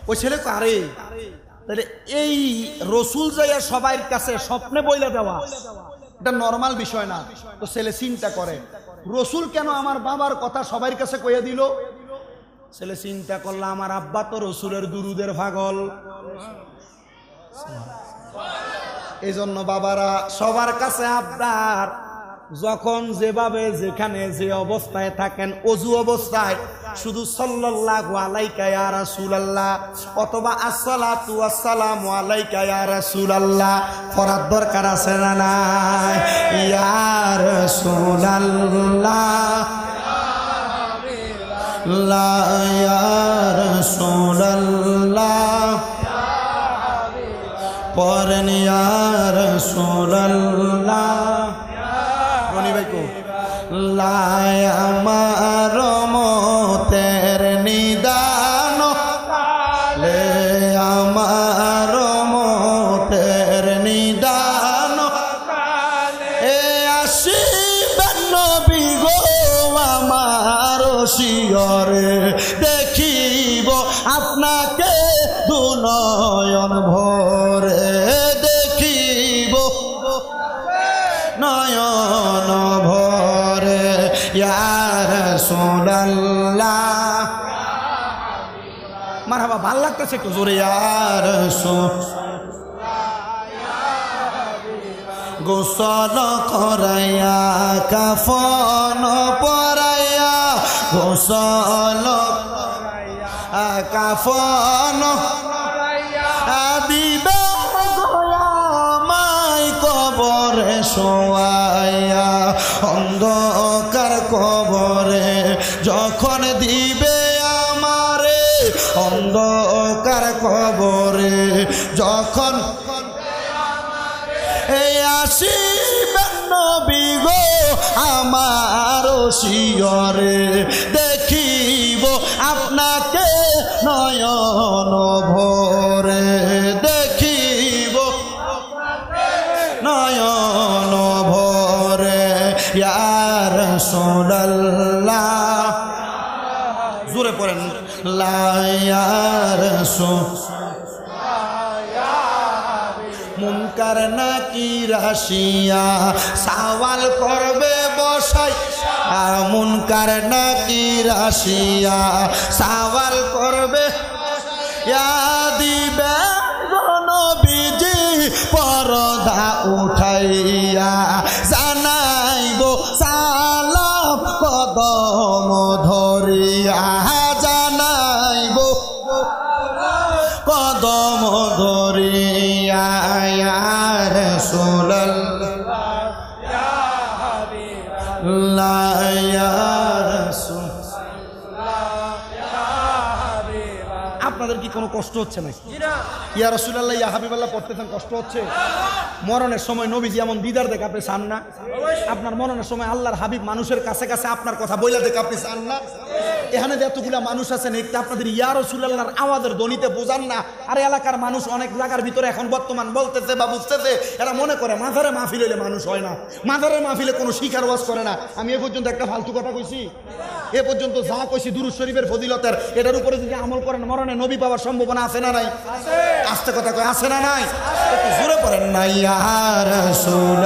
ওই ছেলে আরে তাহলে এই রসুল যাইয়া সবাই কাছে স্বপ্নে বইলা দেওয়া এটা নরমাল বিষয় না। তো ছেলে চিন্তা করে রসুল কেন আমার বাবার কথা সবার কাছে কইয়া দিল? ছেলে চিন্তা করলো আমার আব্বা তো রসুলের দুরুদের পাগল, এই জন্য বাবারা সবার কাছে আবদার যখন যেভাবে যেখানে যে অবস্থায় থাকেন, অজু অবস্থায় শুধু সাল্লাল্লাহু আলাইকা ইয়া রাসূলুল্লাহ অথবা আসসালাতু ওয়াসসালামু আলাইকা ইয়া রাসূলুল্লাহ পড়ার দরকার আছে না নাই? ইয়া রাসূলুল্লাহ লা ইয়া রাসূলুল্লাহ পড়েন ইয়া রাসূলুল্লাহ। লাই আমার মতের নিদান, লে আমার মতের নিদান, এ আসিবেন নবী গো আমার শিয়রে, দেখিব আপনাকে দুনয়ন ভরে, দেখিব নয়ন ভরে ইয়া রাসূলুল্লাহ। মারহাবা, ভাল লাগতেছে একটু জোরে ইয়া রাসূলুল্লাহ। গোসল করাইয়া কাফন পরাইয়া, গোসল কাফন দিবে কবরে শোয়াইয়া, অন্ধকার কবরে যখন দিবে আমারে, অন্ধকার কবরে যখন এই আসিবেন নবী গো আমার শিয়রে, দেখিব আপনাকে নয়ন ভরে, দেখিব নয়ন ভরে ইয়া রাসূলুল্লাহ। জোরে পড়েন লা ইয়া রাসূলুল্লাহ। মুনকার নাকির আসিয়া সওয়াল করবে বসাই, মুনকার নাকির আসিয়া সওয়াল করবে ইয়া দিবে নবীজি পরদা উঠাইয়া, জানাইব সালাম কদম ধরিয়া, জানাইব কদম ধরিয়া ইয়া রাসূলুল্লাহ ইয়া হাবিবাল্লাহ ইয়া রাসূলুল্লাহ। আপনাদের কি কোনো কষ্ট হচ্ছে না? ইয়া রাসূলুল্লাহ ইয়া হাবিবাল্লাহ পড়তেছেন, কষ্ট হচ্ছে? মরণের সময় নবীজি এমন দিদার দেখে আপনি চান না? আপনার মরণের সময় আল্লাহর হাবিব মানুষের কাছে কাছে আপনার কথা বইলা দেখে আপনি চান না? এখানে যে এতগুলা মানুষ আছেন এটা আপনাদের ইয়া রাসূলুল্লাহর আওয়াজের ধ্বনিতে বোঝান না? আর এলাকার মানুষ অনেক জায়গার ভিতরে এখন বর্তমান বলতেছে বা বুঝতেছে, এরা মনে করে মাজারে মাহফিল হইলে মানুষ হয় না, মাজারে মাহফিলে কোনো শিকার ওয়াজ করে না। আমি এ পর্যন্ত একটা ফালতু কথা কইছি? এ পর্যন্ত যা কইছি দুরূদ শরীফের ফজিলতের, এটার উপরে যদি আমল করেন মরণে নবী পাওয়ার সম্ভাবনা আছে না নাই? আস্তে কথা কয় আছে না নাই? একটু জোরে পড়েন না ইয়া রাসূলুল্লাহ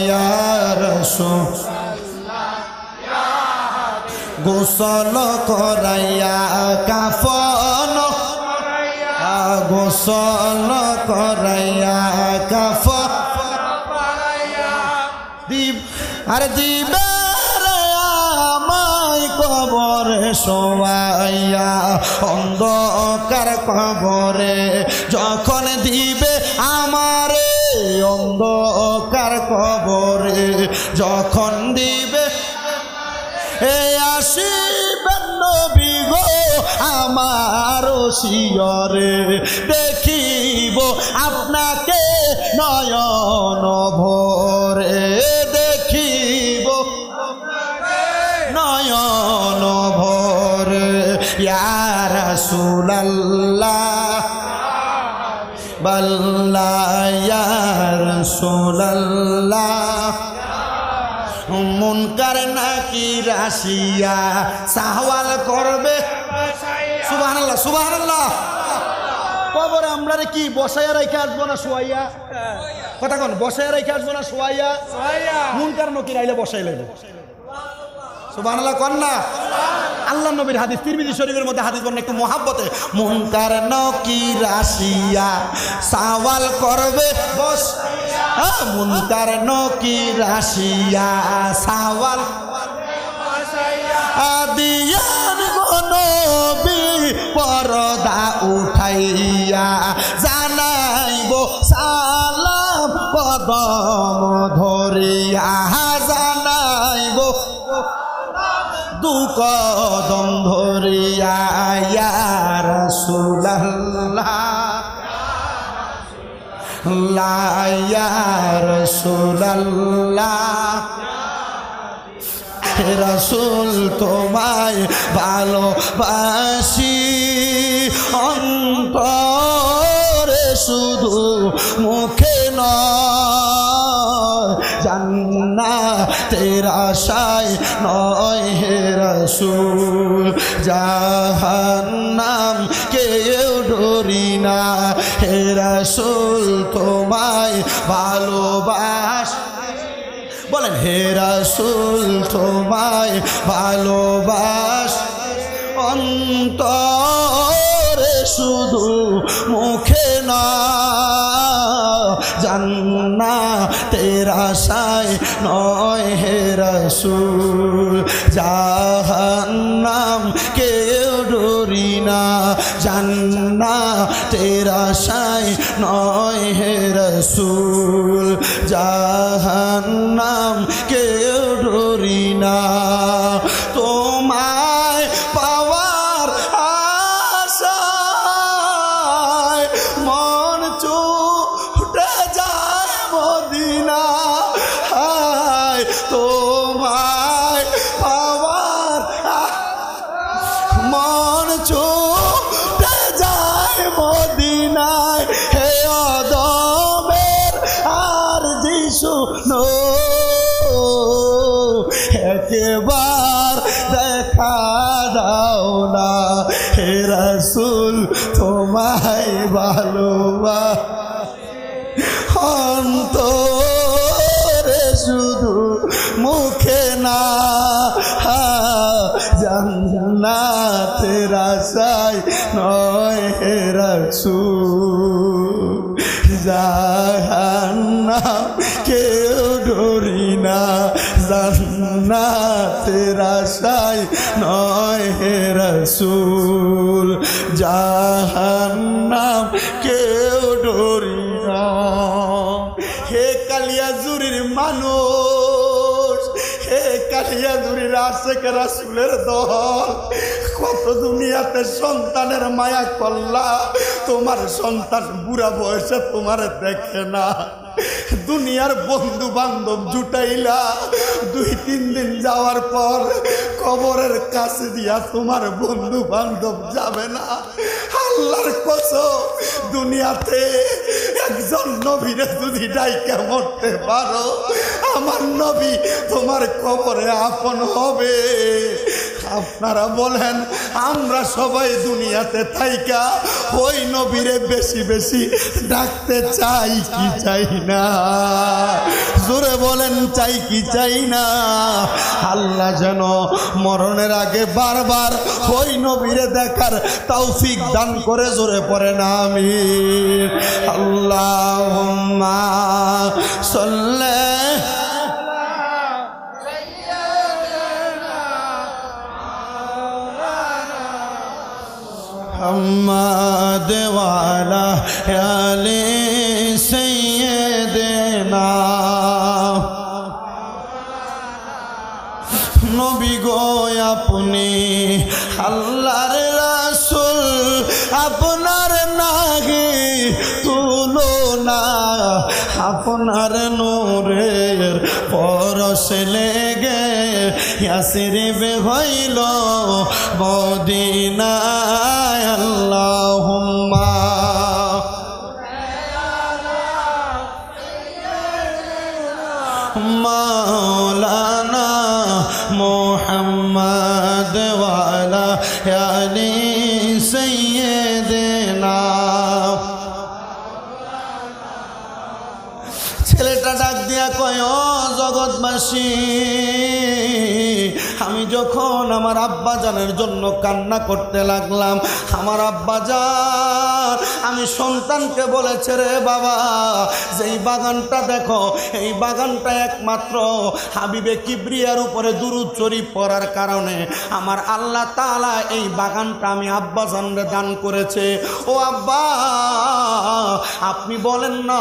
ইয়া রাসূলুল্লাহ। গোসল করাইয়া কাফন, গোসল করাইয়া কাফন দিব, আরে দিবে আমায় কবরে শোয়াইয়া, অন্ধকার কবরে যখন দিবে আমারে, অন্ধকার কবরে যখন দিবে হে আসিবেন নবী গো আমার শিয়রে দেখিব আপনাকে নয়ন ভরে দেখিব নয়ন ভরে ইয়া রাসূলুল্লাহ বল্লা ইয়া রাসূলুল্লাহ মুনকার নাকির আসিয়া সাওয়াল করবে সুবহানাল্লাহ সুবহানাল্লাহ কবরে আমরা কি বসায়া রেখে আসবো না শোয়াইয়া কথা কোন বসায়া রেখে আসবো না শোয়াইয়া মুনকার নাকির আইলে বসাই লাগবে সুবহানাল্লাহ কোন না আল্লাহ নবীর হাদিস তিরমিজি শরীফের মধ্যে হাদিস বর্ণনা একটু মহব্বতে মুনকার নাকির আসিয়া সাওয়াল করবে বস মুনকার নাকির আসিয়া সাওয়াল আদিয়ান নবী পর্দা উঠাইয়া জানাইব সালাম কদম ধরিয়া জানাইব দু কদম ধরিয়া ইয়া রাসূলুল্লাহ লা ইয়া রাসূলুল্লাহ রাসূল তোমায় ভালোবাসি অন্তরে শুধু মুখে নয় জান্নাতের আশায় নয় হে রাসূল জাহান্নাম কেউ ডরি না হে রাসূল তোমায় ভালোবাসি বলেন হে রাসূল তোমায় ভালোবাসি অন্তরে শুধু মুখে না জান্নাতের আশায় নয় হে রাসূল জাহান্নাম কেউ ডরি না জান্নাতের আশায় নয় হে রাসূল জাহান্নাম কেউ ডরি না তোমায় পাওয়ার আশায় মন ছুটে যায় মদিনা তোমায় পাওয়ার মন ছুটে যায় মদিনায় হে আদমের আর যিশু নো একবার দেখা দাও না হে রাসূল তোমায় ভালোবাসি অন্তরে শুধু মুখে না জান্নাতের আশায় নয় হে রাসূল জাহান্নাম কেউ ডরি না জান্নাতের আশায় নয় হে রাসূল জাহান্নাম কেউ ডরি না হে কালিয়াজুরির মানুষ হে কালিয়াজুরির আশেক রাসূলের দল কত দুনিয়াতে সন্তানের মায়া করলা তোমার সন্তান বুড়া বয়সে তোমার দেখে না দুনিয়ার বন্ধু বান্ধব জুটাইলা 2-3 দিন যাওয়ার পর কবরের কাছে দিয়া তোমার বন্ধু বান্ধব যাবে না আল্লাহর কসম দুনিয়াতে একজন নবীরে যদি ডাইকা মরতে পারো আমার নবী তোমার কবরে আপন হবে আপনারা বলেন আমরা সবাই দুনিয়াতে থাইকা ওই নবীরে বেশি বেশি ডাকতে চাই কি চাই না জোরে বলেন চাই কি চাই না আল্লাহ যেন মরণের আগে বারবার ওই নবীরে দেখার তৌফিক দান করে জোরে পড়েন আমিন আল্লাহুম্মা সাল্লি محمد وعلى آل سيدنا নবী নবী গো আপনি আল্লাহর রাসূল আপনার নাহি তুলনা আপনার নূরের পরশ লেগে ইয়াসরিবে হইল মদিনায় আল্লাহুম্মা মাওলানা মুহাম্মদ ওয়ালা আলি সাইয়্যিদিনা। ছেলেটা ডাক দিয়া কয় ও জগৎবাসী, আমি যখন আমার আব্বাজানের জন্য কান্না করতে লাগলাম, আমার আব্বাজান আমি সন্তানকে বলেছে রে বাবা, যেই বাগানটা দেখো এই বাগানটা একমাত্র হাবিবে কিবরিয়ার উপরে দুরূদ শরীফ পড়ার কারণে আমার আল্লাহ তাআলা এই বাগানটা আমি আব্বাজানরে দান করেছে। ও আব্বা, আপনি বলেন না,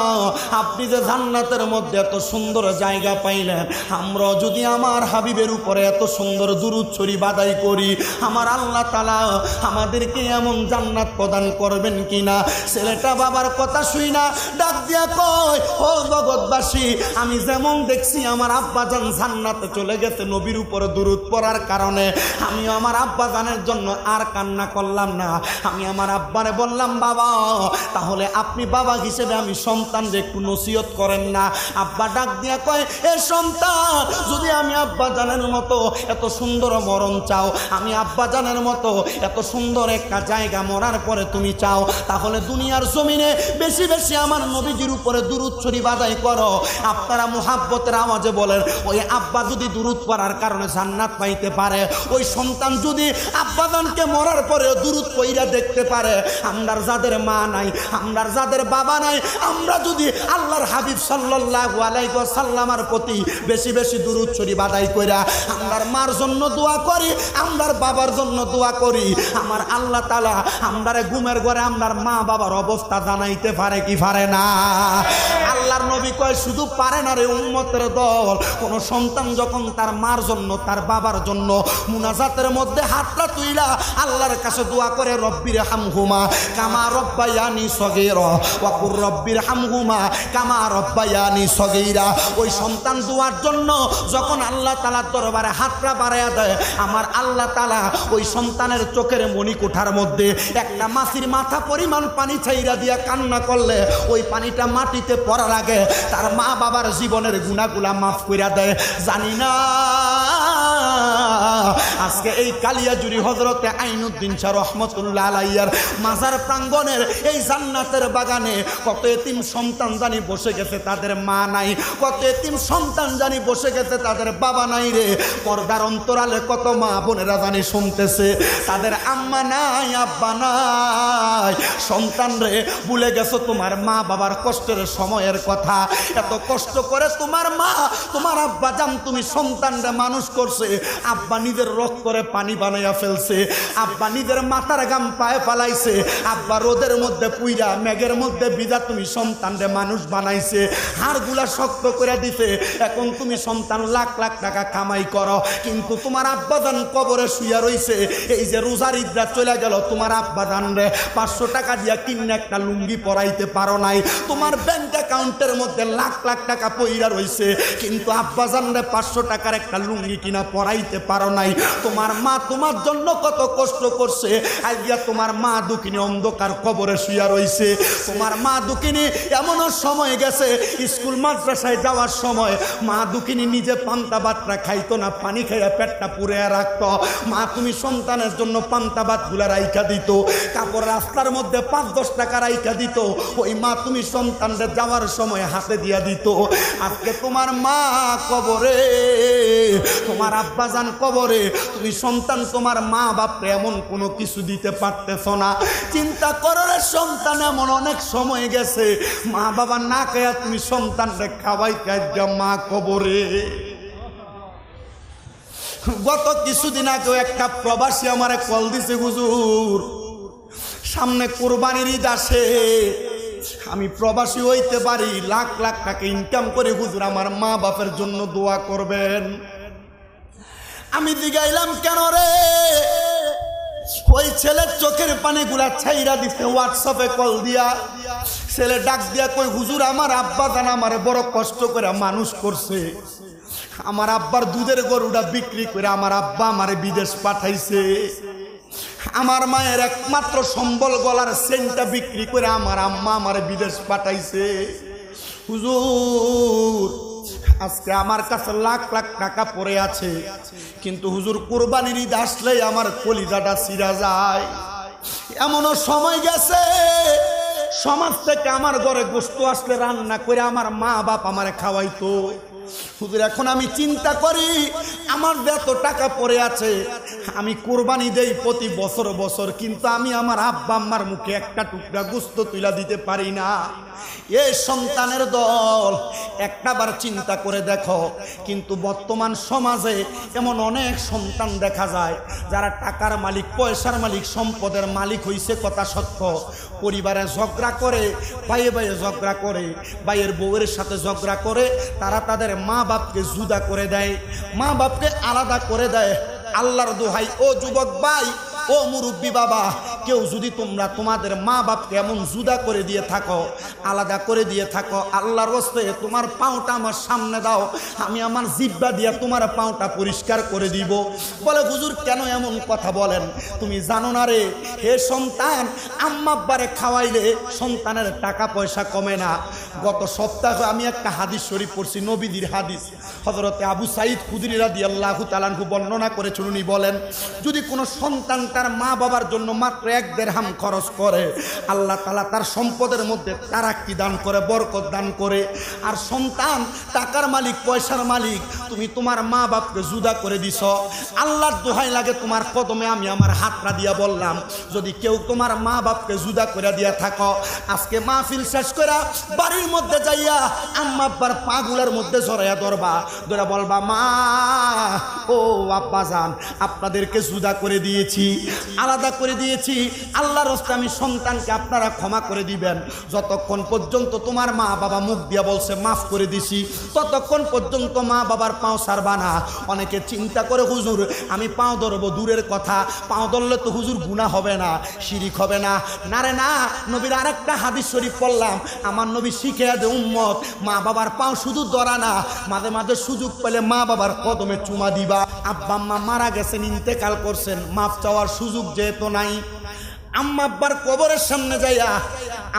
আপনি যে জান্নাতের মধ্যে এত সুন্দর জায়গা পাইলেন, আমরা যদি আমার হাবিবের উপরে এত সুন্দর দুরূদ শরীফ আদায় করি, আমার আল্লাহ তাআলা আমাদেরকে এমন জান্নাত প্রদান করবেন কিনা। ছেলেটা বাবার কথা শুই না ডাক দিয়া কয় ও জগৎবাসী, আমি যেমন দেখছি আমার আব্বাজান জান্নাতে চলে গেছে নবীর উপরে দুরূদ পড়ার কারণে, আমি আমার আব্বাজানের জন্য আর কান্না করলাম না। আমি আমার আব্বারে বললাম, বাবা তাহলে আপনি বাবা হিসেবে আমি সন্তানকে একটু নসিহত করেন না। আব্বা ডাক দিয়া কয় এ সন্তান, যদি আমি আব্বাজানের মতো এত সুন্দর মরণ চাও, আমি আব্বাজানের মতো এত সুন্দর একটা জায়গা মরার পরে তুমি চাও, তাহলে দুনিয়ার জমিনে বেশি বেশি আমার নবীজির উপরে দুরূদ শরীফ আদায় করো। আপনারা মুহাব্বতের আওয়াজে বলেন, ওই আব্বা যদি দুরূদ পড়ার কারণে জান্নাত পাইতে পারে, ওই সন্তান যদি আব্বাজানকে মরার পরে দুরূদ পড়া দেখতে পারে, আমরার যাদের মা নাই, আমরার যাদের বাবা নাই, আমরা যদি আল্লাহর হাবিব সাল্লাল্লাহু আলাইহি ওয়াসাল্লামের প্রতি বেশি বেশি দুরূদ শরীফ আদায় কইরা আমরার মার জন্য দোয়া করি, আমরার বাবার জন্য দোয়া করি, আমার আল্লাহ তাআলা আমরারে ঘুমের ঘরে আমরার মা বাবার অবস্থা জানাইতে পারে কি পারে না? আল্লাহর নবী কয় শুধু পারে না রে উম্মতের দল, কোন সন্তান যখন তার মার জন্য তার বাবার জন্য মুনাজাতের মধ্যে হাতটা তুইলা আল্লাহর কাছে দোয়া করে, রব্বির হামহুমা কামা রব্বায়ানি সগীরা ওয়া কুর রব্বির হামহুমা কামা রব্বায়ানি সগীরা, ওই সন্তান দোয়ার জন্য যখন আল্লাহ তাআলার দরবারে হাতটা বাড়ায়া দেয়, আমার আল্লাহ তাআলা ওই সন্তানের চোখের মণিকোঠার মধ্যে একটা মাছির মাথা পরিমাণ পানি ছাইরা দিয়া কান্না করলে ওই পানিটা মাটিতে পড়ার আগে তার মা বাবার জীবনের গুনাহগুলা মাফ কইরা দেয়। জানি না আজকে এই কালিয়াজুরি হযরতে আইনুদ্দিন শাহ রহমাতুল্লাহ আলাইহির মাজার প্রাঙ্গণের এই জান্নাতের বাগানে কত এতিম সন্তান জানি বসে গেছে, তাদের মা নাই, কত এতিম সন্তান জানি বসে গেছে, তাদের বাবা নাই রে। পর্দার অন্তরালে কত মা বোনেরা জানি শুনতেছে, তাদের আম্মা নাই, আব্বা নাই। সন্তান রে, ভুলে গেছো তোমার মা বাবার কষ্টের সময়ের কথা। এত কষ্ট করে তোমার মা তোমার আব্বা জান তুমি সন্তানরা মানুষ করছে, আব্বা নিজের রক্ত করে পানি বানাইয়া ফেলছে, আব্বা নিজের মাথার গাম পায়ে ফালাইছে, আব্বা রোদের মধ্যে পুইরা মেঘের মধ্যে ভিজা তুমি সন্তানরে মানুষ বানাইছে, হাড়গুলা শক্ত করে দিতে। এখন তুমি সন্তান লাখ লাখ টাকা কামাই করো, কিন্তু তোমার আব্বাজান কবরে শুইয়া রইছে। এই যে রোজার ঈদটা চলে গেল, তোমার আব্বাজান রে 500 টাকা দিয়া কিনে একটা লুঙ্গি পরাইতে পারো নাই, তোমার ব্যাংক অ্যাকাউন্টের মধ্যে লাখ লাখ টাকা পইরা রইছে, কিন্তু আব্বাজান রে 500 টাকার একটা লুঙ্গি কিনা পরাইতে পারো নাই। তোমার মা তোমার জন্য কত কষ্ট করছে, আজকে তোমার মা দুঃখিনী অন্ধকার কবরে শুইয়া রইছে। তোমার মা দুঃখিনী এমনও সময় গেছে, স্কুল মাদ্রাসায় যাওয়ার সময় মা দুঃখিনী নিজে পান্তা ভাতটা খাইতো না, পানি খাইয়া পেটটা পুড়ে রাখতো। মা তুমি সন্তানের জন্য পান্তা ভাতগুলা রাইখা দিত, কাপড় রাস্তার মধ্যে 5-10 টাকা রাইখা দিত, ওই মা তুমি সন্তানদের যাওয়ার সময় হাতে দিয়া দিত। আজকে তোমার মা কবরে, তোমার আব্বাজান কবরে, তুমি সন্তান তোমার মা বাপরে এমন কোনো কিছু দিতে পারতেছ না। চিন্তা করো রে সন্তান, এমন অনেক সময় গেছে মা বাবা না খায়া তুমি সন্তানরে খাওয়াই খাইয়া মা কবরে। গত কিছুদিন আগে একটা প্রবাসী আমারে কল দিছে, হুজুর সামনে কুরবানির ঈদ আসে, আমি প্রবাসী হইতে পারি, লাখ লাখ টাকা ইনকাম করে, হুজুর আমার মা বাপের জন্য দোয়া করবেন। আমি জিগাইলাম কেন রে? ওই ছেলের চোখের পানি গুলা ছাইরা দিছে হোয়াটসঅ্যাপে কল দিয়া। ছেলে ডাক দিয়া কই হুজুর আমার আব্বা জান আমারে বড় কষ্ট করে মানুষ করছে, আমার আব্বার দুধের গরুটা বিক্রি করে আমার আব্বা আমারে বিদেশ পাঠাইছে, আমার মায়ের একমাত্র সম্বল গলার চেনটা বিক্রি করে আমার আম্মা আমারে বিদেশ পাঠাইছে। হুজুর আজকে আমার কাছে লাখ লাখ টাকা পড়ে আছে, কিন্তু হুজুর কুরবানির ঈদ আসলেই আমার কলিজাটা ছিঁড়া যায়। এমনও সময় গেছে সমাজ থেকে আমার ঘরে গোশত আসলে রান্না করে আমার মা বাপ আমারে খাওয়াইতো। হুজুর এখন আমি চিন্তা করি আমার যত টাকা পড়ে আছে আমি কুরবানি দেই প্রতি বছর বছর, কিন্তু আমি আমার আব্বা আম্মার মুখে একটা টুকরা গোশত তুলা দিতে পারি না। এই সন্তানের দল একটাবার চিন্তা করে দেখো। কিন্তু বর্তমান সমাজে এমন অনেক সন্তান দেখা যায় যারা টাকার মালিক, পয়সার মালিক, সম্পদের মালিক হইছে কথা সত্য, পরিবারে ঝগড়া করে, ভাইয়ে ভাইয়ে ঝগড়া করে, ভাইয়ের বউয়ের সাথে ঝগড়া করে, তারা তাদের মা বাপকে জুদা করে দেয়, মা বাপকে আলাদা করে দেয়। আল্লাহর দোহাই ও যুবক ভাই, ও মুরব্বী বাবা, কেউ যদি তোমরা তোমাদের মা বাপকে এমন জুদা করে দিয়ে থাকো, আলাদা করে দিয়ে থাকো, আল্লাহর রাস্তে তোমার পাওটা আমার সামনে দাও, আমি আমার জিহ্বা দিয়ে তোমার পাওটা পরিষ্কার করে দিব। বলে হুজুর কেন এমন কথা বলেন? তুমি জানো না রে হে সন্তান, আম্মা আব্বারে খাওয়াইলে সন্তানের টাকা পয়সা কমে না। গত সপ্তাহে আমি একটা হাদিস শরীফ পড়ছি, নবীদের হাদিস। হযরতে আবু সাঈদ খুদরী রাদিয়াল্লাহু তাআলা আনহু বর্ণনা করেছেন, উনি বলেন যদি কোনো সন্তান তার মা বাবার জন্য মাত্র 1 দিরহাম খরচ করে, আল্লাহ তাআলা তার সম্পদের মধ্যে তারাক্কি দান করে, বরকত দান করে। আর সন্তান টাকার মালিক, পয়সার মালিক, তুমি তোমার মা বাপকে জুদা করে দিছ। আল্লাহর দোহাই লাগে তোমার কদমে আমি আমার হাতটা দিয়া বললাম, যদি কেউ তোমার মা বাপকে জুদা করে দিয়া থাকো, আজকে মাহফিল শেষ করে বাড়ির মধ্যে যাইয়া আম্মা আব্বার পাগুলের মধ্যে জড়াইয়া ধরবা, ধরে বলবা মা ও আব্বা জান আপনাদেরকে জুদা করে দিয়েছি, আলাদা করে দিয়েছি, আল্লাহর রাস্তায় আমি সন্তানকে আপনারা ক্ষমা করে দিবেন। যতক্ষণ পর্যন্ত তোমার মা বাবা মুখ দিয়া বলছে মাফ করে দিছি, ততক্ষণ পর্যন্ত মা বাবার পাও ছাড়বা না। অনেকে চিন্তা করে হুজুর আমি পাও ধরবো, দূরের কথা, পাও ধরলে তো হুজুর গুনাহ হবে না, শিরিক হবে না। না রে না, নবীর আরেকটা হাদিস শরীফ পড়লাম, আমার নবী শিখিয়ে দে উম্মত, মা বাবার পাও শুধু ধরা না, মাঝে মাঝে সুযোগ পেলে মা বাবার কদমে চুমা দিবা। আব্বা আম্মা মারা গেছেন, ইন্তেকাল করছেন, মাফ চাওয়ার সুযোগ যেহেতু নাই, আম্মা আব্বার কবরের সামনে যাইয়া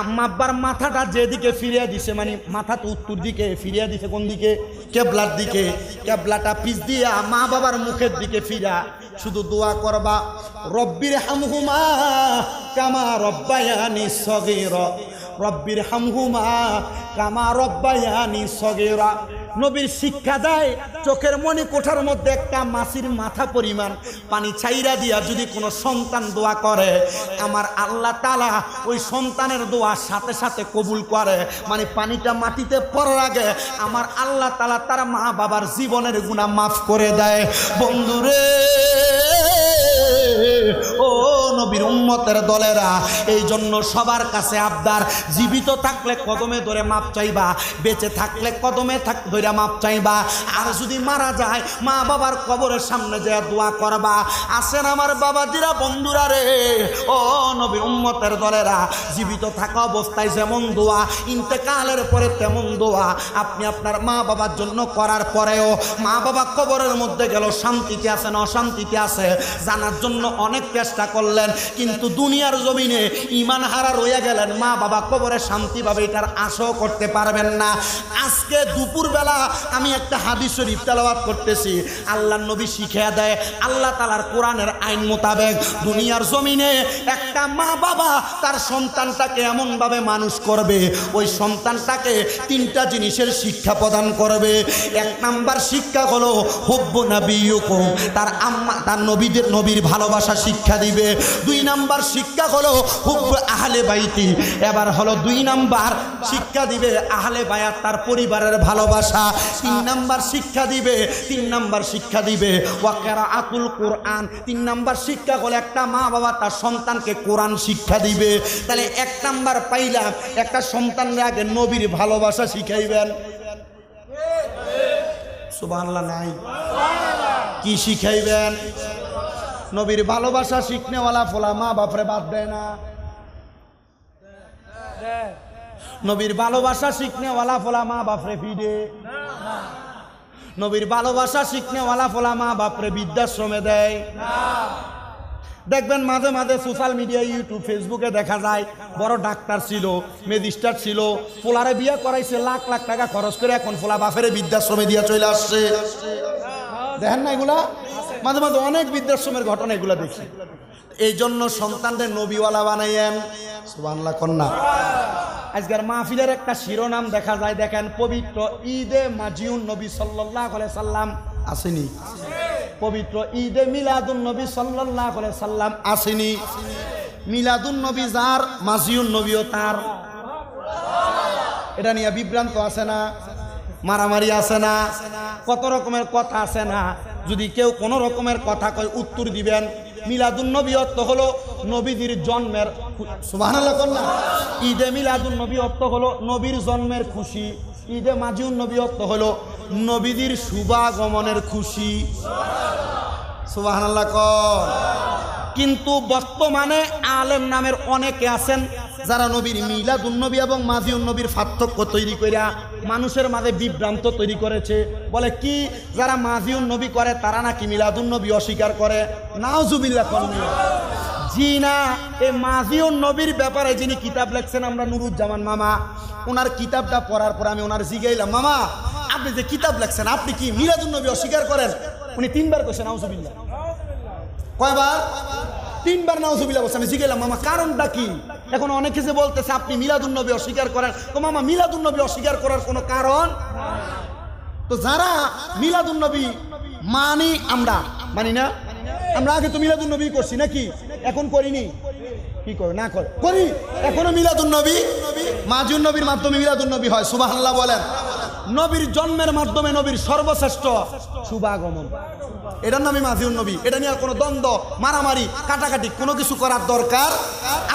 আম্মা আব্বার মাথাটা যেদিকে ফিরিয়ে দিছে, মানে মাথা তো উত্তর দিকে ফিরিয়ে দিছে, কোন দিকে? কেবলার দিকে। কেবলাটা পিছ দিয়া মা বাবার মুখের দিকে ফিরা শুধু দোয়া করবা, রব্বির হামহুমা কামা রব্বায়ানি সগীরা, রব্বির হামহুমা কামা রব্বায়ানি সগীরা। নবীর শিক্ষা দেয় চোখের মনি কোঠার মধ্যে একটা মাছির মাথা পরিমাণ পানি ছাইরা দিয়া যদি কোনো সন্তান দোয়া করে, আমার আল্লাহ তাআলা ওই সন্তানের দোয়া সাথে সাথে কবুল করে। মানে পানিটা মাটিতে পড়ার আগে আমার আল্লাহ তাআলা তার মা বাবার জীবনের গুনাহ মাফ করে দেয়। বন্ধুরে ও নবীর উম্মতের দলেরা, এই জন্য সবার কাছে আবদার, জীবিত থাকলে কদমে ধরে মাপ চাইবা, বেঁচে থাকলে কদমে ধরে মাপ চাইবা। আর যদি মারা যায় মা বাবার কবরের সামনে যে দোয়া করবা। আসেন আমার বাবাজিরা, বন্ধুরা রে, ও নবীর উম্মতের দলেরা, জীবিত থাকা অবস্থায় যেমন দোয়া, ইন্তেকালের পরে তেমন দোয়া আপনি আপনার মা বাবার জন্য করার পরেও মা বাবা কবরের মধ্যে গেল শান্তিতে আছে না অশান্তিতে আছে জানার জন্য অনেক চেষ্টা করলেন, কিন্তু দুনিয়ার জমিনে ঈমান হারা রয়ে গেলেন, মা বাবা কবরে শান্তি পাবে এটার আশাও করতে পারবেন না। আজকে দুপুরবেলা আমি একটা হাদিস শরীফ তেলাওয়াত করতেছি, আল্লাহর নবী শিখিয়ে দেয় আল্লাহ তাআলার কোরআনের আইন মোতাবেক দুনিয়ার জমিনে একটা মা বাবা তার সন্তানটাকে এমনভাবে মানুষ করবে, ওই সন্তানটাকে 3টা জিনিসের শিক্ষা প্রদান করবে। 1 নাম্বার শিক্ষা হলো হুব্বু নাবিয়্যুকুম, তার আম্মা তার নবীর ভালোবাসা শিক্ষা দিবে। 2 নাম্বার শিক্ষা হলো হুব্বু আহলে বাইতি, এবার হলো 2 নাম্বার শিক্ষা দিবে আহলে বায়াত তার পরিবারের ভালোবাসা। 3 নাম্বার শিক্ষা দিবে ওয়া কিরাআতুল কোরআন। 3 নাম্বার শিক্ষা হলো একটা মা বাবা তার সন্তানকে কোরআন শিক্ষা দিবে। তাহলে 1 নাম্বার পাইলাম, একটা সন্তানকে আগে নবীর ভালোবাসা শিখাইবেন। সুবহানাল্লাহ নাই? কি শিখাইবেন? নবীর ভালোবাসা শিখনেওয়ালা ফোলা মা বাপরে বাদ দেয় না। নবীর ভালোবাসা শিখনেওয়ালা ফোলা মা বাপরে ফিডে। নবীর ভালোবাসা শিখনেওয়ালা ফোলা মা বাপরে বৃদ্ধাশ্রমে দেয়। দেখবেন মাঝে মাঝে সোশ্যাল মিডিয়া, ইউটিউব, ফেসবুকে দেখা যায় বড় ডাক্তার ছিল, ম্যাজিস্ট্রেট ছিল, পোলারে বিয়ে করাইছে, লাখ লাখ টাকা খরচ করে, এখন পোলা বাপের বৃদ্ধাশ্রমে দিয়ে চলে আসছে। দেখেন না এগুলা? মাঝে মাঝে অনেক বৃদ্ধাশ্রমের ঘটনা এগুলা দেখি। এই জন্য সন্তানদের নবীওয়ালা বানাইয়েন। সুবহানাল্লাহ কন্যা। আজকের মাহফিলের একটা শিরোনাম দেখা যায়, দেখেন, পবিত্র ঈদে মাজিউন নবী সাল্লাল্লাহু আলাইহি সাল্লাম আসেনি? পবিত্র ঈদে মিলাদুন নবী সাল্লাল্লাহু আলাইহি সাল্লাম আসেনি? মিলাদুন নবী যার, মাজিউন নবীও তার। এটা নিয়ে বিভ্রান্ত আছে না? মারামারি আছে না? কত রকমের কথা আছে না? যদি কেউ কোনো রকমের কথা কয়, উত্তর দিবেন মিলাদুন নবী অর্থ হলো নবীদের জন্মের। সুবহানাল্লাহ কন্যা। ঈদে মিলাদুন নবী অর্থ হলো নবীর জন্মের খুশি। ঈদে মাজিউন নবী অর্থ হলো নবীদের শুভাগমনের খুশি। সুবহানাল্লাহ কর। কিন্তু বর্তমানে আলেম নামের অনেকে আছেন যারা নবীর মিলাদুন নবী এবং মাজিউন নবীর পার্থক্য তৈরি কইরা মানুষের মাঝে বিভ্রান্ত তৈরি করেছে। বলে কি, যারা মাজিউন নবী করে তারা নাকি মিলাদুন নবী অস্বীকার করে। নাউজুবিল্লাহ কন্যা। জি না, এই মাজিউন নবীর ব্যাপারে যিনি কিতাব লিখছেন, আমরা নুরুজ্জামান মামা, ওনার কিতাবটা পড়ার পর আমি ওনার জিগাইলাম, মামা আপনি যে কিতাব লিখছেন আপনি কি মিলাদুন নবী অস্বীকার করেন? উনি 3 বার কইছেন নাউজুবিল্লাহ। কয়বার? 3 বার নাউজুবিল্লাহ বলছে। আমি জিগাইলাম, মামা কারণটা কি? এখন অনেকে যে বলতেছে আপনি মিলাদুন নবী অস্বীকার করেন, তো মামা মিলাদুন নবী অস্বীকার করার কোনো কারণ? তো যারা মিলাদুন নবী মানি, আমরা মানি না? আমরা আগে তো মিলাদুন নবী করছি নাকি? এখন করিনি? কি করে না করি? এখনো মিলাদুন নবী, মাজিউন নবীর মাধ্যমে মিলাদুন নবী হয়। সুবহানাল্লাহ বলেন। নবীর জন্মের মাধ্যমে নবীর সর্বশ্রেষ্ঠ শুভাগমন, এটার নামই মাজিউন নবী। এটা নিয়ে আর কোনো দ্বন্দ্ব, মারামারি, কাটাকাটি কোনো কিছু করার দরকার।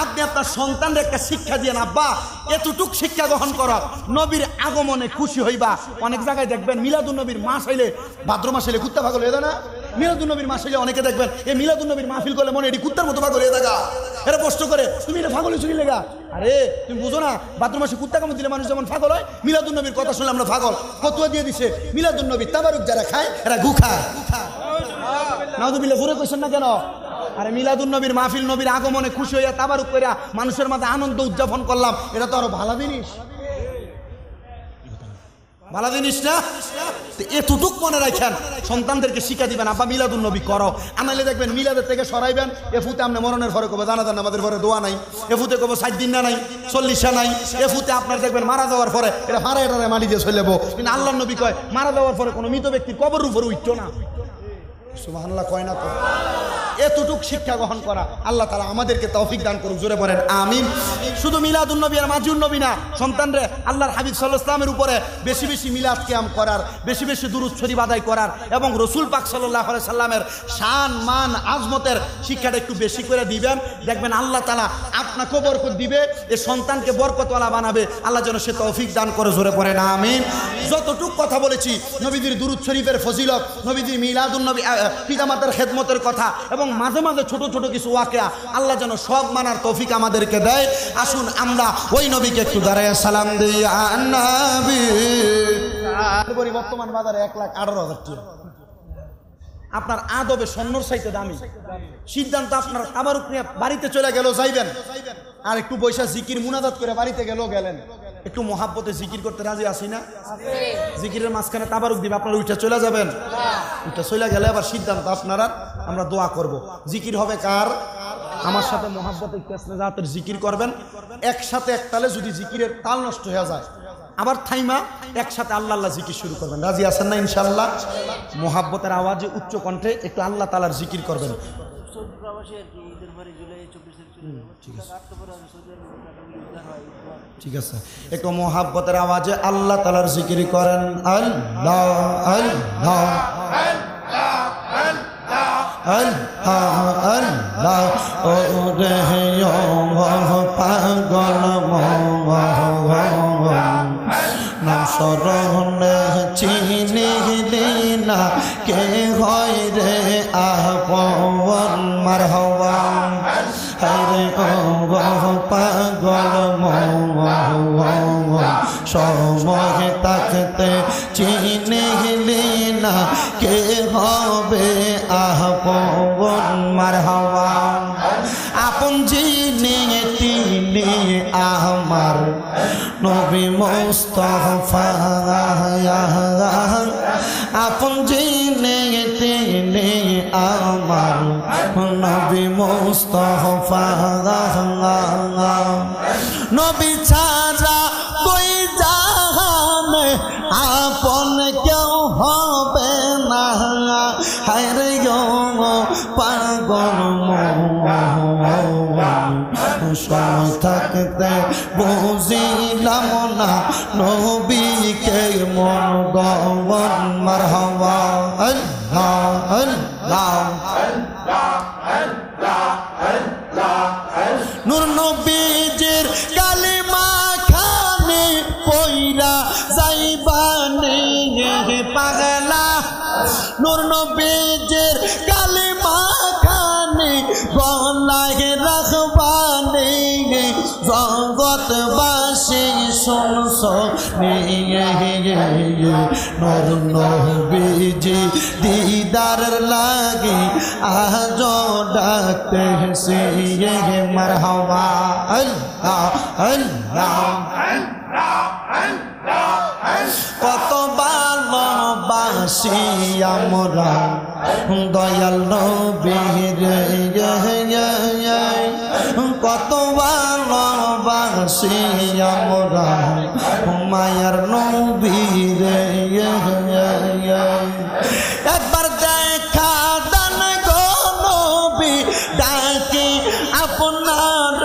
আপনি আপনার সন্তানদের একটা শিক্ষা দিয়ে, আব্বা এতটুক শিক্ষা গ্রহণ করা, নবীর আগমনে খুশি হইবা। অনেক জায়গায় দেখবেন মিলাদুন নবীর মাস হইলে, ভাদ্র মাস হইলে কুত্তা পাগল হয়ে যায় না? মিলাদুন নবীর মাস হইলে অনেকে দেখবেন এই মিলাদুন নবীর মাহফিল করলে মনে এটি কুত্তার মতো পাগল হয়ে থাকা। এরা প্রশ্ন করে, তুমি এটা পাগল হয়েছো কি লেগা? আরে তুমি বুঝো না, ভাদ্র মাসে কুত্তা কামড় দিলে মানুষ যেমন পাগল হয়, মিলাদুন নবীর কথা শুনলে আমরা পাগল। ফতোয়া দিয়ে দিছে মিলাদুন নবী তাবারুক যারা খায় এরা গু খায়। নাউজুবিল্লাহ, জোরে কইছেন না কেন? আরে মিলাদুন নবীর মাহফিল, নবীর আগমনে খুশি হইয়া তাবারুক কইরা মানুষের মাঝে আনন্দ উদযাপন করলাম, এটা তো আরো ভালো জিনিস। ভালো জিনিস না? এতটুক মনে রাখেন, সন্তানদেরকে শিক্ষা দিবেন, আব্বা মিলাদুন নবী করো। আনাইলে দেখবেন মিলাদের থেকে সরাইবেন, এফুতে আপনি মরণের পরে কবে জানাজান আমাদের ঘরে দোয়া নাই, এফুতে কবে 60 দিন না নাই, 40 নাই, এফুতে আপনার দেখবেন মারা যাওয়ার পরে এটা হারা এটা মাটি দিয়ে চলে যাবো। কিন্তু আল্লাহর নবী কয় মারা যাওয়ার পরে কোনো মৃত ব্যক্তির কবর উপরে উঠতো না। সুবহানাল্লাহ কয় না তো? এতটুক শিক্ষা গ্রহণ করা আল্লাহ তাআলা আমাদেরকে তৌফিক দান করুক। জোরে বলেন আমিন। শুধু মিলাদুন নবী আর মাজিউন নবী না, সন্তানরে আল্লাহর হাবিব সাল্লাল্লাহু আলাইহি ওয়াসাল্লামের উপরে বেশি বেশি মিলাদ কিয়াম করার, বেশি বেশি দুরূদ শরীফ আদায় করার এবং রাসূল পাক সাল্লাল্লাহু আলাইহি সাল্লামের শান মান আজমতের শিক্ষাটা একটু বেশি করে দিবেন। দেখবেন আল্লাহ তাআলা আপনাকে বরকত দিবে, এই সন্তানকে বরকতওয়ালা বানাবে। আল্লাহ যেন সে তৌফিক দান করে। জোরে পড়েন আমিন। যতটুক কথা বলেছি নবীদের দুরূদ শরীফের ফজিলত, নবীদের মিলাদুন নবী, পিতামাতার খেদমতের কথা এবং মাঝে মাঝে ছোট ছোট কিছু ওয়াকিয়া, আল্লাহ যেন সব মানার তৌফিক আমাদেরকে দেয়। আসুন আমরা ওই নবীকে একটু দাঁড়ায় সালাম দিই। বর্তমান বাজারে 1,18,000 টাকা। আপনার আদবে স্বর্ণর চাইতে দামি। সিদ্ধান্ত আপনার তাবারুক নিয়ে বাড়িতে চলে গেল, যাইবেন আর একটু বৈশা জিকির মুনাজাত করে বাড়িতে গেলেন, একটু মহাব্বতে জিকির করতে রাজি আছি না? জিকিরের মাঝখানে তাবারুক দিবে, আপনারা উঠে চলে যাবেন। উঠে চলে গেলে আবার সিদ্ধান্ত আপনারা, আমরা দোয়া করব। জিকির হবে কার? আমার সাথে মহাব্বতে জাতের জিকির করবেন। একসাথে একতালে যদি জিকিরের তাল নষ্ট হয়ে যায়, আবার থাইমা একসাথে আল্লাহ আল্লাহ জিকির শুরু করবেন। রাজি আছেন না ইনশাআল্লাহ? মহাব্বতের আওয়াজে উচ্চ কণ্ঠে একটু আল্লাহ তাআলার জিকির করবেন। ঠিক আছে, একটু মহাব্বতের আওয়াজে আল্লাহ তাআলার জিকির করেন। আল্লাহ আল্লাহ আল্লাহ আল্লাহ ও রে পাগল নাম স্মরণে চিনিলি না কে হয় রে আপন মারহাবা হায়রে ও পাগল মন সময় থাকতে চিনিলি না কে হবে আপন মারহাবা আপন জিনে তিনি আমার নবী মুস্তাফা আপন জিনে তিনি আমার নবী মুস্তাফা নবী ছাড়া কই জাহানে আপন কেউ হবে না হায়রে গো পাগল সময় থাকতে বুঝিলাম না নবীকে মন গমন মারহাবা আল্লাহ আল্লাহ নূর নবীজির কালিমা খানে পয়রা যাইবানে পাগলা নূর নবীজির কালিমা খানে গলায় রাখবানে জগৎবাসী শুনছ নূর নবীজি দিদার লাগি আজ ডাকতেছি মারহাবা আল্লাহ আল্লাহ কত ভালোবাসি আমরা দয়াল নবীর কত ভালোবাসি আমরা মায়ার নবীর একবার দেখা দান গো নবী ডাকি আপনার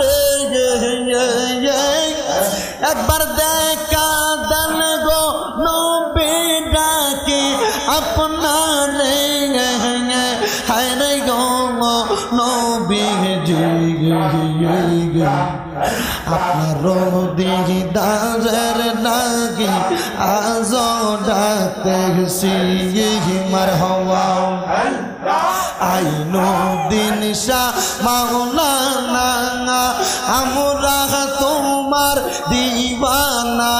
একবার দেখা দান গো নবী ডাকি আপনার হায়রে গো নবী আপনার দিদারের লাগি আজ ডাকতেছি মারহাবা আইনো দিন শাহ মাওলানা আমরা তোমার দিবানা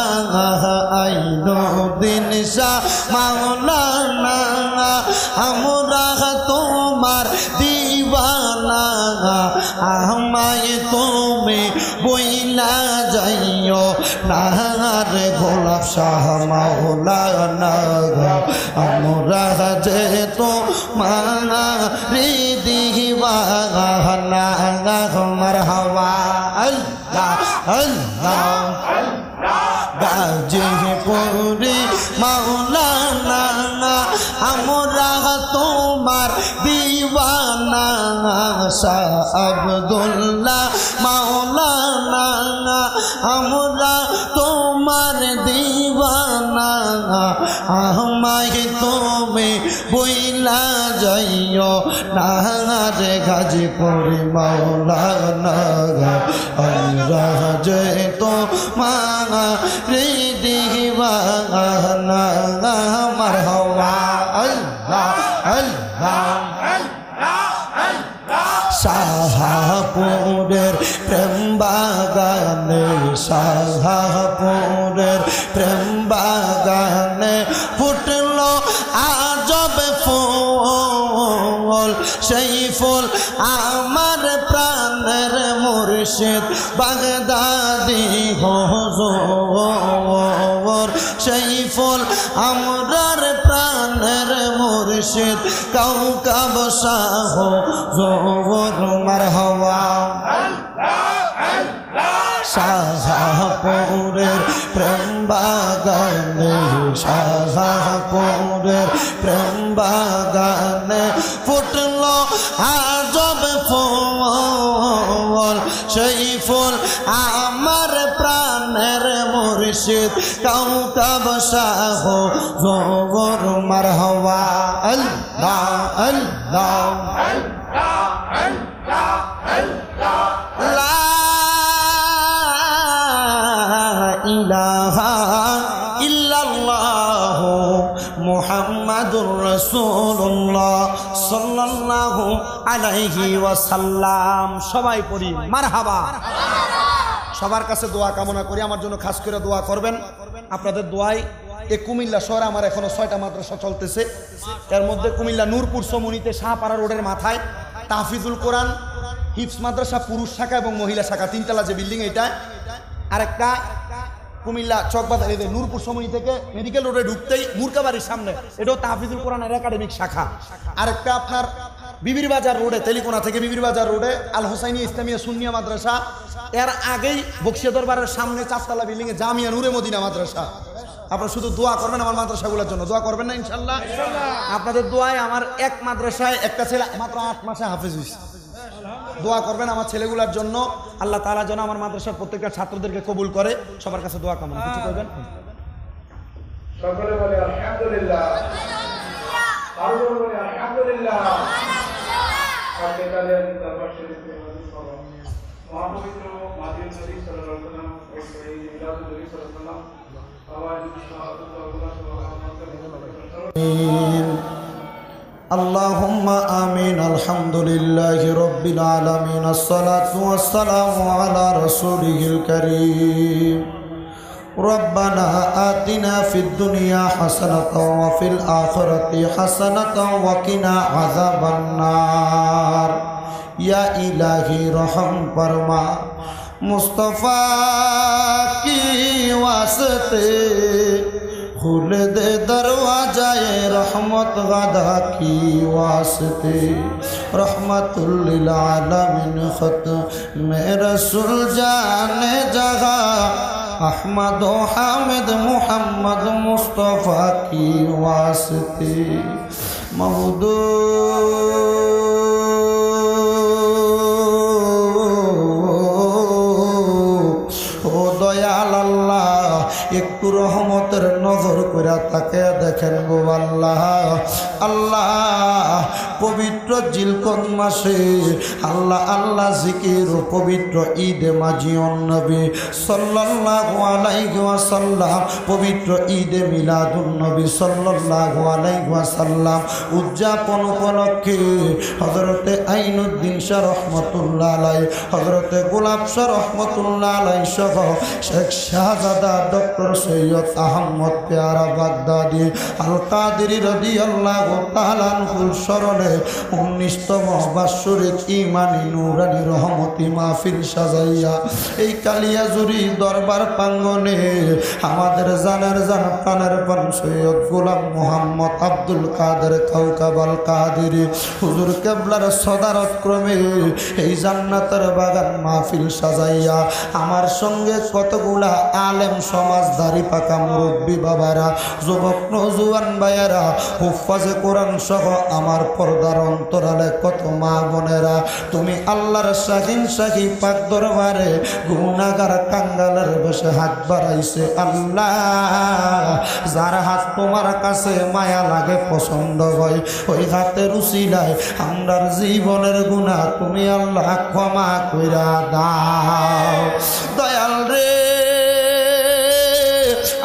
আইনো দিন শাহ মাওলানা আমরা তোমার দিবানা আমায় তুমি বইলা যাইও নাহার গোলাপ শাহ মাওলানা আমরা যে তো মারি দিবানা মারহাবা আল্লাহ আল্লাহ গাজীপুরি মাওলানা আমরা তোমার দিওয়ানা শাহ আব্দুল্লাহ মাওলানা আমরা তোমার দিওয়ানা আমায় তুমি বইলা যাইও না রে গাজীপুরি মাওলানা আমরা যে তো মারি দিওয়ানা মারহাবা আল্লাহ আল্লাহ শাহপুরের প্রেম বাগানে শাহপুরের প্রেম বাগানে ফুটলো আজব ফুল সেই ফুল আমার প্রাণের মুর্শিদ বাগদাদি হুজুর সেই ফুল আমরার প্রাণের মুর্শিদ কাউকাব শাহ হুজুর মারহাবা শাহপুরের প্রেম বাগানে শাহপুরের প্রেম বাগানে ফুটলো আজব ফুল সেই ফুল আমার প্রাণের মুর্শিদ কাউকাব শাহ হুজুর মারহাবা আল্লাহ আল্লাহ ইলাহা ইল্লাল্লাহ মুহাম্মাদুর রাসূলুল্লাহ সাল্লাল্লাহু আলাইহি ওয়াসাল্লাম। সবাই পড়ি মারহাবা। সবার কাছে দোয়া কামনা করি, আমার জন্য খাস করে দোয়া করবেন। আপনাদের দোয়ায় এই কুমিল্লা শহরে আমার এখনো 6টা মাদ্রাসা চলতেছে। এর মধ্যে কুমিল্লা নূরপুর সমুনিতে শাহপাড়া রোডের মাথায় তাহফিজুল কোরআন হিফজ মাদ্রাসা পুরুষ শাখা এবং মহিলা শাখা, 3তলা যে বিল্ডিং এটা। আরেকটা কুমিল্লা চকবাজার নূরপুর সমুনি থেকে মেডিকেল রোডে ঢুকতেই মুরকাবাড়ির সামনে, এটাও তাহফিজুল কোরআনের একাডেমিক শাখা। আরেকটা আপনার বিবির বাজার রোডে, তেলিকোনা থেকে বিবির বাজার রোডে আল হোসাইনি ইসলামিয়া সুন্নিয়া মাদ্রাসা। এর আগেই বক্সিয়া দরবারের সামনে 4তলা বিল্ডিং এ জামিয়া নূরে মদিনা মাদ্রাসা। আপনারা শুধু দোয়া করবেন আমার মাদ্রাসাগুলোর জন্য, দোয়া করবেন না ইনশাল্লাহ? আপনাদের দোয়ায় আমার এক মাদ্রাসায় একটা ছেলে মাত্র 8 মাসে হাফেজ হয়েছে। দোয়া করবেন আমার ছেলেগুলোর জন্য, আল্লাহ তাআলা যেন আমার মাদ্রাসার প্রত্যেকটা ছাত্রদেরকে কবুল করে। সবার কাছে দোয়া কামনা কিছু করবেন। সকলে বলে আলহামদুলিল্লাহ, আরো বলে আলহামদুলিল্লাহ। আজকে তাদের দরবার শরীফে হাজির হওয়া মহাপবিত্র মাদিউন নবী সাল্লাল্লাহু আলাইহি ওয়াসাল্লাম ও সেই মিলাদুন নবী সাল্লাল্লাহু আলাইহি ওয়াসাল্লাম আওয়াজ اللهم آمين الحمد لله رب العالمين الصلاة والسلام على رسوله الكريم ربنا آتنا في الدنيا حسنة وفي الآخرة حسنة وقنا عذاب النار या इलाही रहम फरमा मुस्तफ़ा की वास्ते खुल दे दरवाजाए रहमत गदा की वास्ते रहमतुल लिल आलमीन खत में रसूल जाने जगह अहमद हामिद मुहम्मद मुस्तफ़ा की वास्ते मौदू একটু রহমতের নজর করে তাকে দেখেন গো আল্লাহ। আল্লাহ পবিত্র জিলকদ মাসে আল্লাহ আল্লাহ জিকির ও পবিত্র ঈদে মাজিউন নবী সাল্লাল্লাহু আলাইহি ওয়াসাল্লাম, পবিত্র ঈদে মিলাদুন নবী সাল্লাল্লাহু আলাইহি ওয়াসাল্লাম উদযাপন উপলক্ষে হযরতে আইনুদ্দিন শাহ রহমাতুল্লাহ আলাইহি, হযরতে গোলাপ শাহ রহমাতুল্লাহ আলাইহি সহ শেখ শাহজাদা ডক্টর সৈয়দ আহমদ পেয়ারা বাগদাদি আল কাদেরী রাদিয়াল্লাহু তাআলা আনহুর স্মরণে 19তম বাৎসরিক ইমানি নুরানি রহমতি মাহফিল সাজাইয়া এই কালিয়াজুরি দরবার প্রাঙ্গণে আমাদের জানের জান প্রাণের প্রাণ সৈয়দ গোলাম মোহাম্মদ আব্দুল কাদের কাউকাব আল কাদেরী হুজুর কেবলার সদারত ক্রমে এই জান্নাতের বাগান মাহফিল সাজাইয়া আমার সঙ্গে কতগুলা আলেম সমাজদারি পাকা মুরব্বী বাবারা, যুবক নওজোয়ান ভাইয়েরা, হুফাজে কোরআন সহ আমার পর্দার অন্তরালে কত মা বোনেরা, তুমি আল্লাহর শাহিন শাহী পাক দরবারে গুনাহগার কাঙ্গালের বসে হাত বাড়াইছে। আল্লাহ যার হাত তোমার কাছে মায়া লাগে পছন্দ হয়, ওই হাতের উসিলায় আমরার জীবনের গুনাহ তুমি আল্লাহ ক্ষমা কইরা দাও। দয়াল রে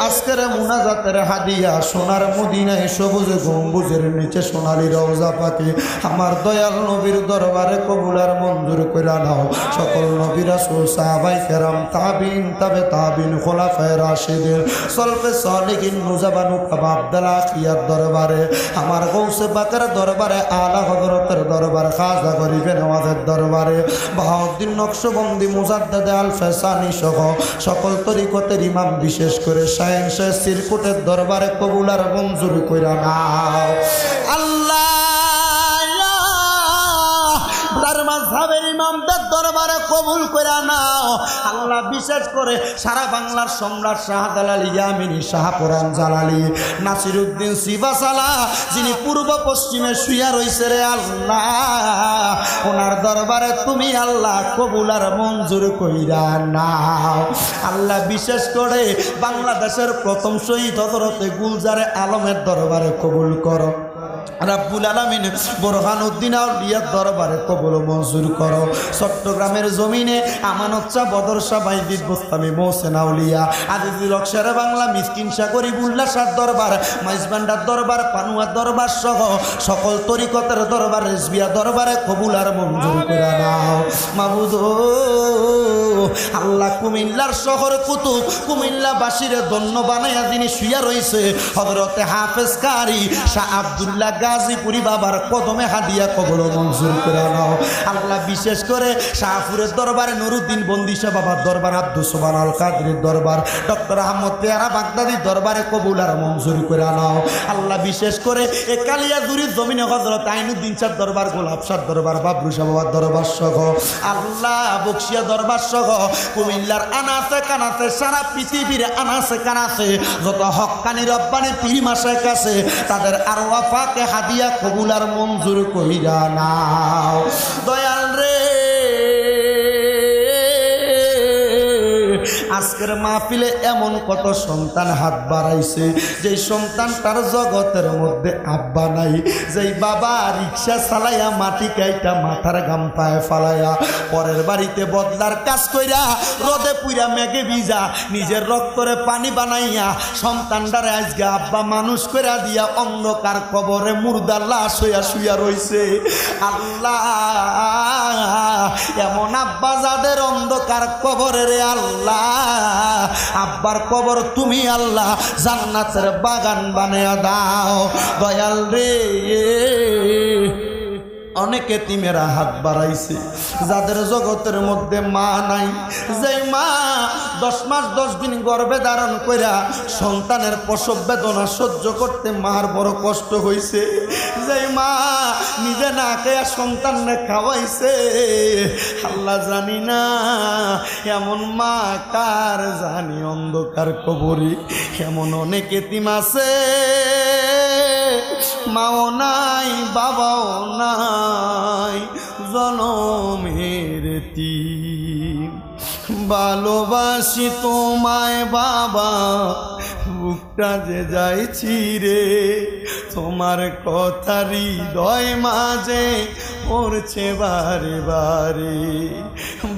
আজকের মুনাজাতের হাদিয়া সোনার মদিনায় সবুজ গম্বুজের নিচে সোনালী রওজা পাকে আমার দয়াল নবীর দরবারে কবুলার মঞ্জুর কইরা নাও। সকল নবী রাসূল সাহাবায়ে কেরাম তাবিন তাবে তাবিন খোলাফায়ে রাশিদিন সলফে সালিহিন নুজাবানু আব্দুল্লাহ খিয়ার দরবারে, আমার গৌসে পাকের দরবারে, আলা হযরতের দরবারে, খাজা গরিবে নওয়াজের দরবারে, বাহাউদ্দিন নকশবন্দি মুজাদ্দেদ আল ফেসানি সহ সকল তরিকতের ইমাম বিশেষ করে শাহেনশাহ সিরকুটের দরবারে কবুলার মঞ্জুর কইরা নাও। আল্লাহ মাযহাবের ইমামদের দরবারে কবুল কইরা নাও। আল্লাহ বিশেষ করে সারা বাংলার সম্রাট শাহজালাল ইয়ামিনী শাহপুরান জালালি নাসিরউদ্দিন সিবাসালা যিনি পূর্ব পশ্চিমে শুয়া রইছে রে আল্লাহ, ওনার দরবারে তুমি আল্লাহ কবুলার মঞ্জুর কইরা নাও। আল্লাহ বিশেষ করে বাংলাদেশের প্রথম শহীদ হযরতে গুলজারে আলমের দরবারে কবুল করো। রাব্বুল আলামিন বোরহানউদ্দিন আউলিয়ার দরবারে কবুল মঞ্জুর করো। চট্টগ্রামের জমিনে আমানত শাহ বদর শাহ বাইজিদ বোস্তামি মোহসেন আউলিয়া আজিজুল হক শেরে বাংলা মিসকিন শাহ গরিবুল্লাহ শাহ দরবার মাইজবান্ডার দরবার পানুয়ার দরবার সহ সকল তরিকতের দরবার রেজবিয়া দরবারে কবুল আর মঞ্জুর করে নাও মাবুদ। আল্লাহ কুমিল্লার শহর কুতুব কুমিল্লাবাসীর ধন্য বানাইয়া যিনি শুইয়া রয়েছে হযরতে হাফেজ কারি শাহ আব্দুল্লাহ গাজীপুরি বাবার কদমে হাদিয়া কবুল মঞ্জুর করে নাও আল্লাহ। বিশেষ করে শাহপুরের দরবারে নুরুদ্দিন বন্দিশা বাবার দরবার আব্দুল সুবহান আল কাদরির দরবার ডক্টর আহমদ পেয়ারা বাগদাদির দরবারে কবুল আর মঞ্জুর করে নাও আল্লাহ। বিশেষ করে এ কালিয়াজুরির জমিনে হযরত আইনুদ্দিন শাহ দরবার গোলাপ শাহ দরবার বাবলু শাহ বাবার দরবার সহ আল্লাহ বকশিয়া দরবার সহ কুমিল্লার আনাসে কানাসে সারা পৃথিবীর আনাসে কানাসে যত হক্কানি রব্বানি পীর মাশায়েখ আছে তাদের আরওয়াহ পাকে হাদিয়া কবুল আর মঞ্জুর কইরা নাও দয়াল রে। আজকের মাহফিলে এমন কত সন্তান হাত বাড়াইছে যেই সন্তানটার জগতের মধ্যে আব্বা নাই, যেই বাবা রিক্সা চালাইয়া মাটি কাইটা মাথার গাম পায়ে ফালাইয়া পরের বাড়িতে বদলার কাজ কইরা রোদে পুইরা মেঘে ভিজা নিজের রক্তরে পানি বানাইয়া সন্তানটারে আজকে আব্বা মানুষ কইরা দিয়া অন্ধকার কবরে মুর্দা লাশ হইয়া শুইয়া রইছে। আল্লাহ এমন আব্বা যাদের অন্ধকার কবরে রে আল্লাহ আব্বার কবর তুমি আল্লাহ জান্নাতের বাগান বানায়া দাও দয়াল রে। অনেকে তিমেরা হাত বাড়াইছে যাদের জগতের মধ্যে মা নাই, যে মা 10 মাস 10 দিন গর্ভে ধারণ কইরা সন্তানের প্রসব বেদনা সহ্য করতে মার বড় কষ্ট হইছে, যে মা নিজে না খেয়ে সন্তানরে খাওয়াইছে আল্লাহ জানি না এমন মা কার জানি অন্ধকার কবরে। এমন অনেক এতিম আছে মাও নাই বাবাও নাই জনমের এতিম। ভালোবাসি তোমায় বাবা বুকটা যে যাইছি রে, তোমার কথা হৃদয় মাঝে পড়ছে বারে বারে।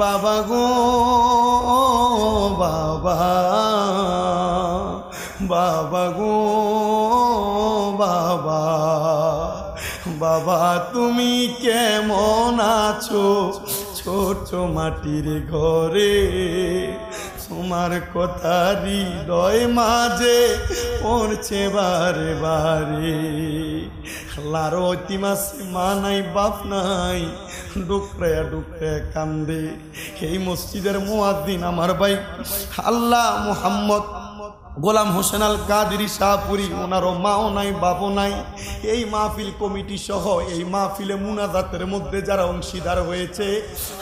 বাবা গো বাবা বাবা গো বাবা বাবা তুমি কেমন আছো ছোট মাটির ঘরে, তোমার কথা হৃদয় মাঝে পড়ছে বারে বারে। আল্লাহর অতিম আছে মা নাই বাপ নাই ডুকরায়া ডুকরায়া কান্দে। এই মসজিদের মুয়াজ্জিন আমার ভাই আল্লাহ মুহাম্মদ গোলাম হোসেন আল কাদেরী শাহপুরি, ওনারও মাও নাই বাপও নাই। এই মাহফিল কমিটি সহ এই মাহফিলে মুনাজাতের মধ্যে যারা অংশীদার হয়েছে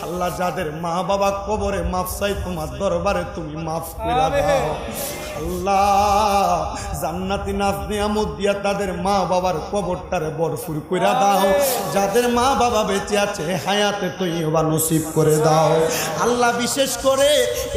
আল্লাহ যাদের মা বাবা কবরে মাফ চাই তোমার দরবারে তুমি মাফ করে দাও আল্লাহ। জান্নাতি নাজ নিয়ামত দিয়া তাদের মা বাবার কবরটারে ভরপুর করে দাও। যাদের মা বাবা বেঁচে আছে হায়াতে তৈয়বা নসিব করে দাও আল্লাহ। বিশেষ করে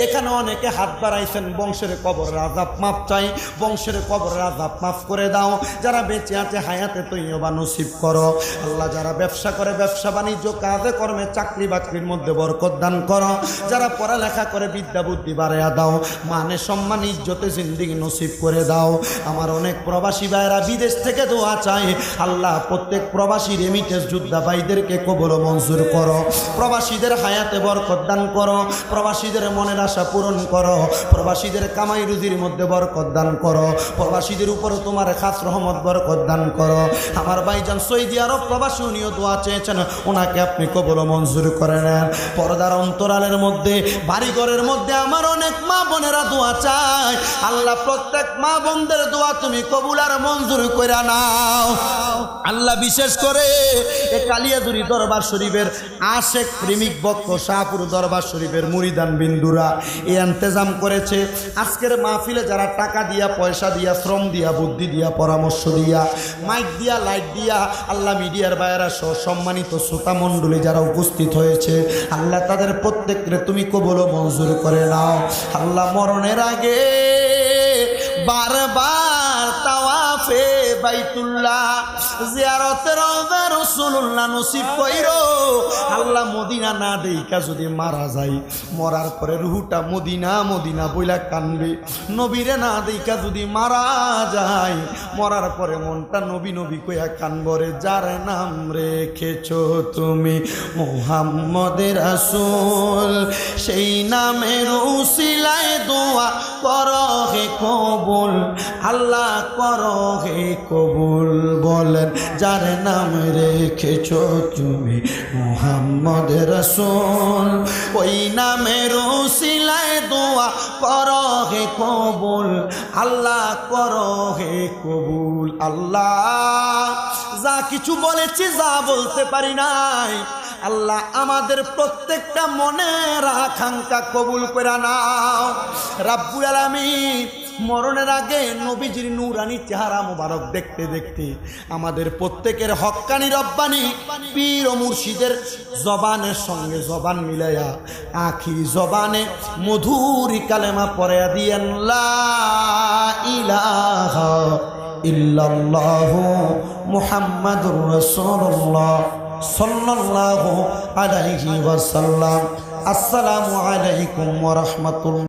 এখানে অনেকে হাত বাড়াইছেন বংশের কবর আযাব মাফ চাই, বংশের কবর আযাব মাফ করে দাও। যারা বেঁচে আছে হায়াতে তৈয়বা নসিব করো আল্লাহ। যারা ব্যবসা করে ব্যবসা বাণিজ্য কাজে কর্মে চাকরি বাকরির মধ্যে বরকত দান করো। যারা পড়ালেখা করে বিদ্যা বুদ্ধি বাড়াইয়া দাও, মানে সম্মান ইজ্জতে জিন্দেগি নসিব করে দাও। আমার অনেক প্রবাসী ভাইরা বিদেশ থেকে দোয়া চাই আল্লাহ। প্রত্যেক প্রবাসী রেমিটেন্স যোদ্ধা ভাইদেরকে কবুল মঞ্জুর করো, প্রবাসীদের হায়াতে বরকত দান করো, প্রবাসীদের মনের আশা পূরণ করো, প্রবাসীদের কামাই রুজির মধ্যে বরকত দান করো, প্রবাসীদের উপরে তোমার খাস রহমত বরকত দান করো। আমার ভাইজান সৌদি আরব প্রবাসী উনিও দোয়া চেয়েছেন, ওনাকে আপনি কবুল মঞ্জুর করে নেন। পর্দার অন্তরালের মধ্যে বাড়িঘরের মধ্যে আমার অনেক মা বোনেরা দোয়া চায় আল্লাহ। প্রত্যেক মা বোনদের দোয়া তুমি কবুল আর মঞ্জুর করে নাও আল্লাহ। বিশেষ করে এ কালিয়াজুরি দরবার শরীফের আশেক প্রেমিক ভক্ত শাহপুর দরবার শরীফের মুরিদান বিন্দুরা এই ইন্তজাম করেছে আজকের মাহফিলে যারা টাকা দিয়া পয়সা দিয়া শ্রম দিয়া বুদ্ধি দিয়া পরামর্শ দিয়া মাইক দিয়া লাইট দিয়া আল্লাহ মিডিয়ার বাইরা সহ সম্মানিত শ্রোতা মণ্ডলী যারা উপস্থিত হয়েছে আল্লাহ তাদের প্রত্যেককে তুমি কবুল মঞ্জুর করে নাও আল্লাহ। মরণের আগে বারবার তাওয়াফে বাইতুল্লাহ জিয়ারতে রওজা রাসূলুল্লাহ নসিব কইরো। আল্লাহ মদিনা না দেইকা যদি মারা যায়, মরার পরে রুহটা মদিনা মদিনা বইলা কানবে। নবীরে না দেইকা যদি মারা যায়, মরার পরে মনটা নবী নবী কইয়া কানবরে। যার নাম রেখেছো তুমি মুহাম্মদের রাসূল, সেই নামের উসিলায় দোয়া করো হে কবুল, আল্লাহ করো হে কবুল। বলেন যার নাম রেখেছো তুমি মুহাম্মদের রাসূল, ওই নামের উসিলায় দোয়া করো হে কবুল, আল্লাহ করো হে কবুল। আল্লাহ যা কিছু বলেছি, যা বলতে পারি নাই, আল্লাহ আমাদের প্রত্যেকটা মনের আকাঙ্ক্ষা কবুল করে নাও রাব্বুল আলামিন। মরণের আগে নবীজির নূরানি চেহারা মোবারক দেখতে দেখতে আমাদের প্রত্যেকের হক্কানি রব্বানি পীর ও মুর্শিদের জবানের সঙ্গে জবান মিলাইয়া আখিরি জবানে মধুরি কালেমা পড়ে দিয়েন, লা ইলাহা ইল্লাল্লাহু মুহাম্মাদুর রাসূলুল্লাহ সাল্লাল্লাহু আলাইহি ওয়াসাল্লাম। আসসালামু আলাইকুম ওয়া রাহমাতুল্লাহ।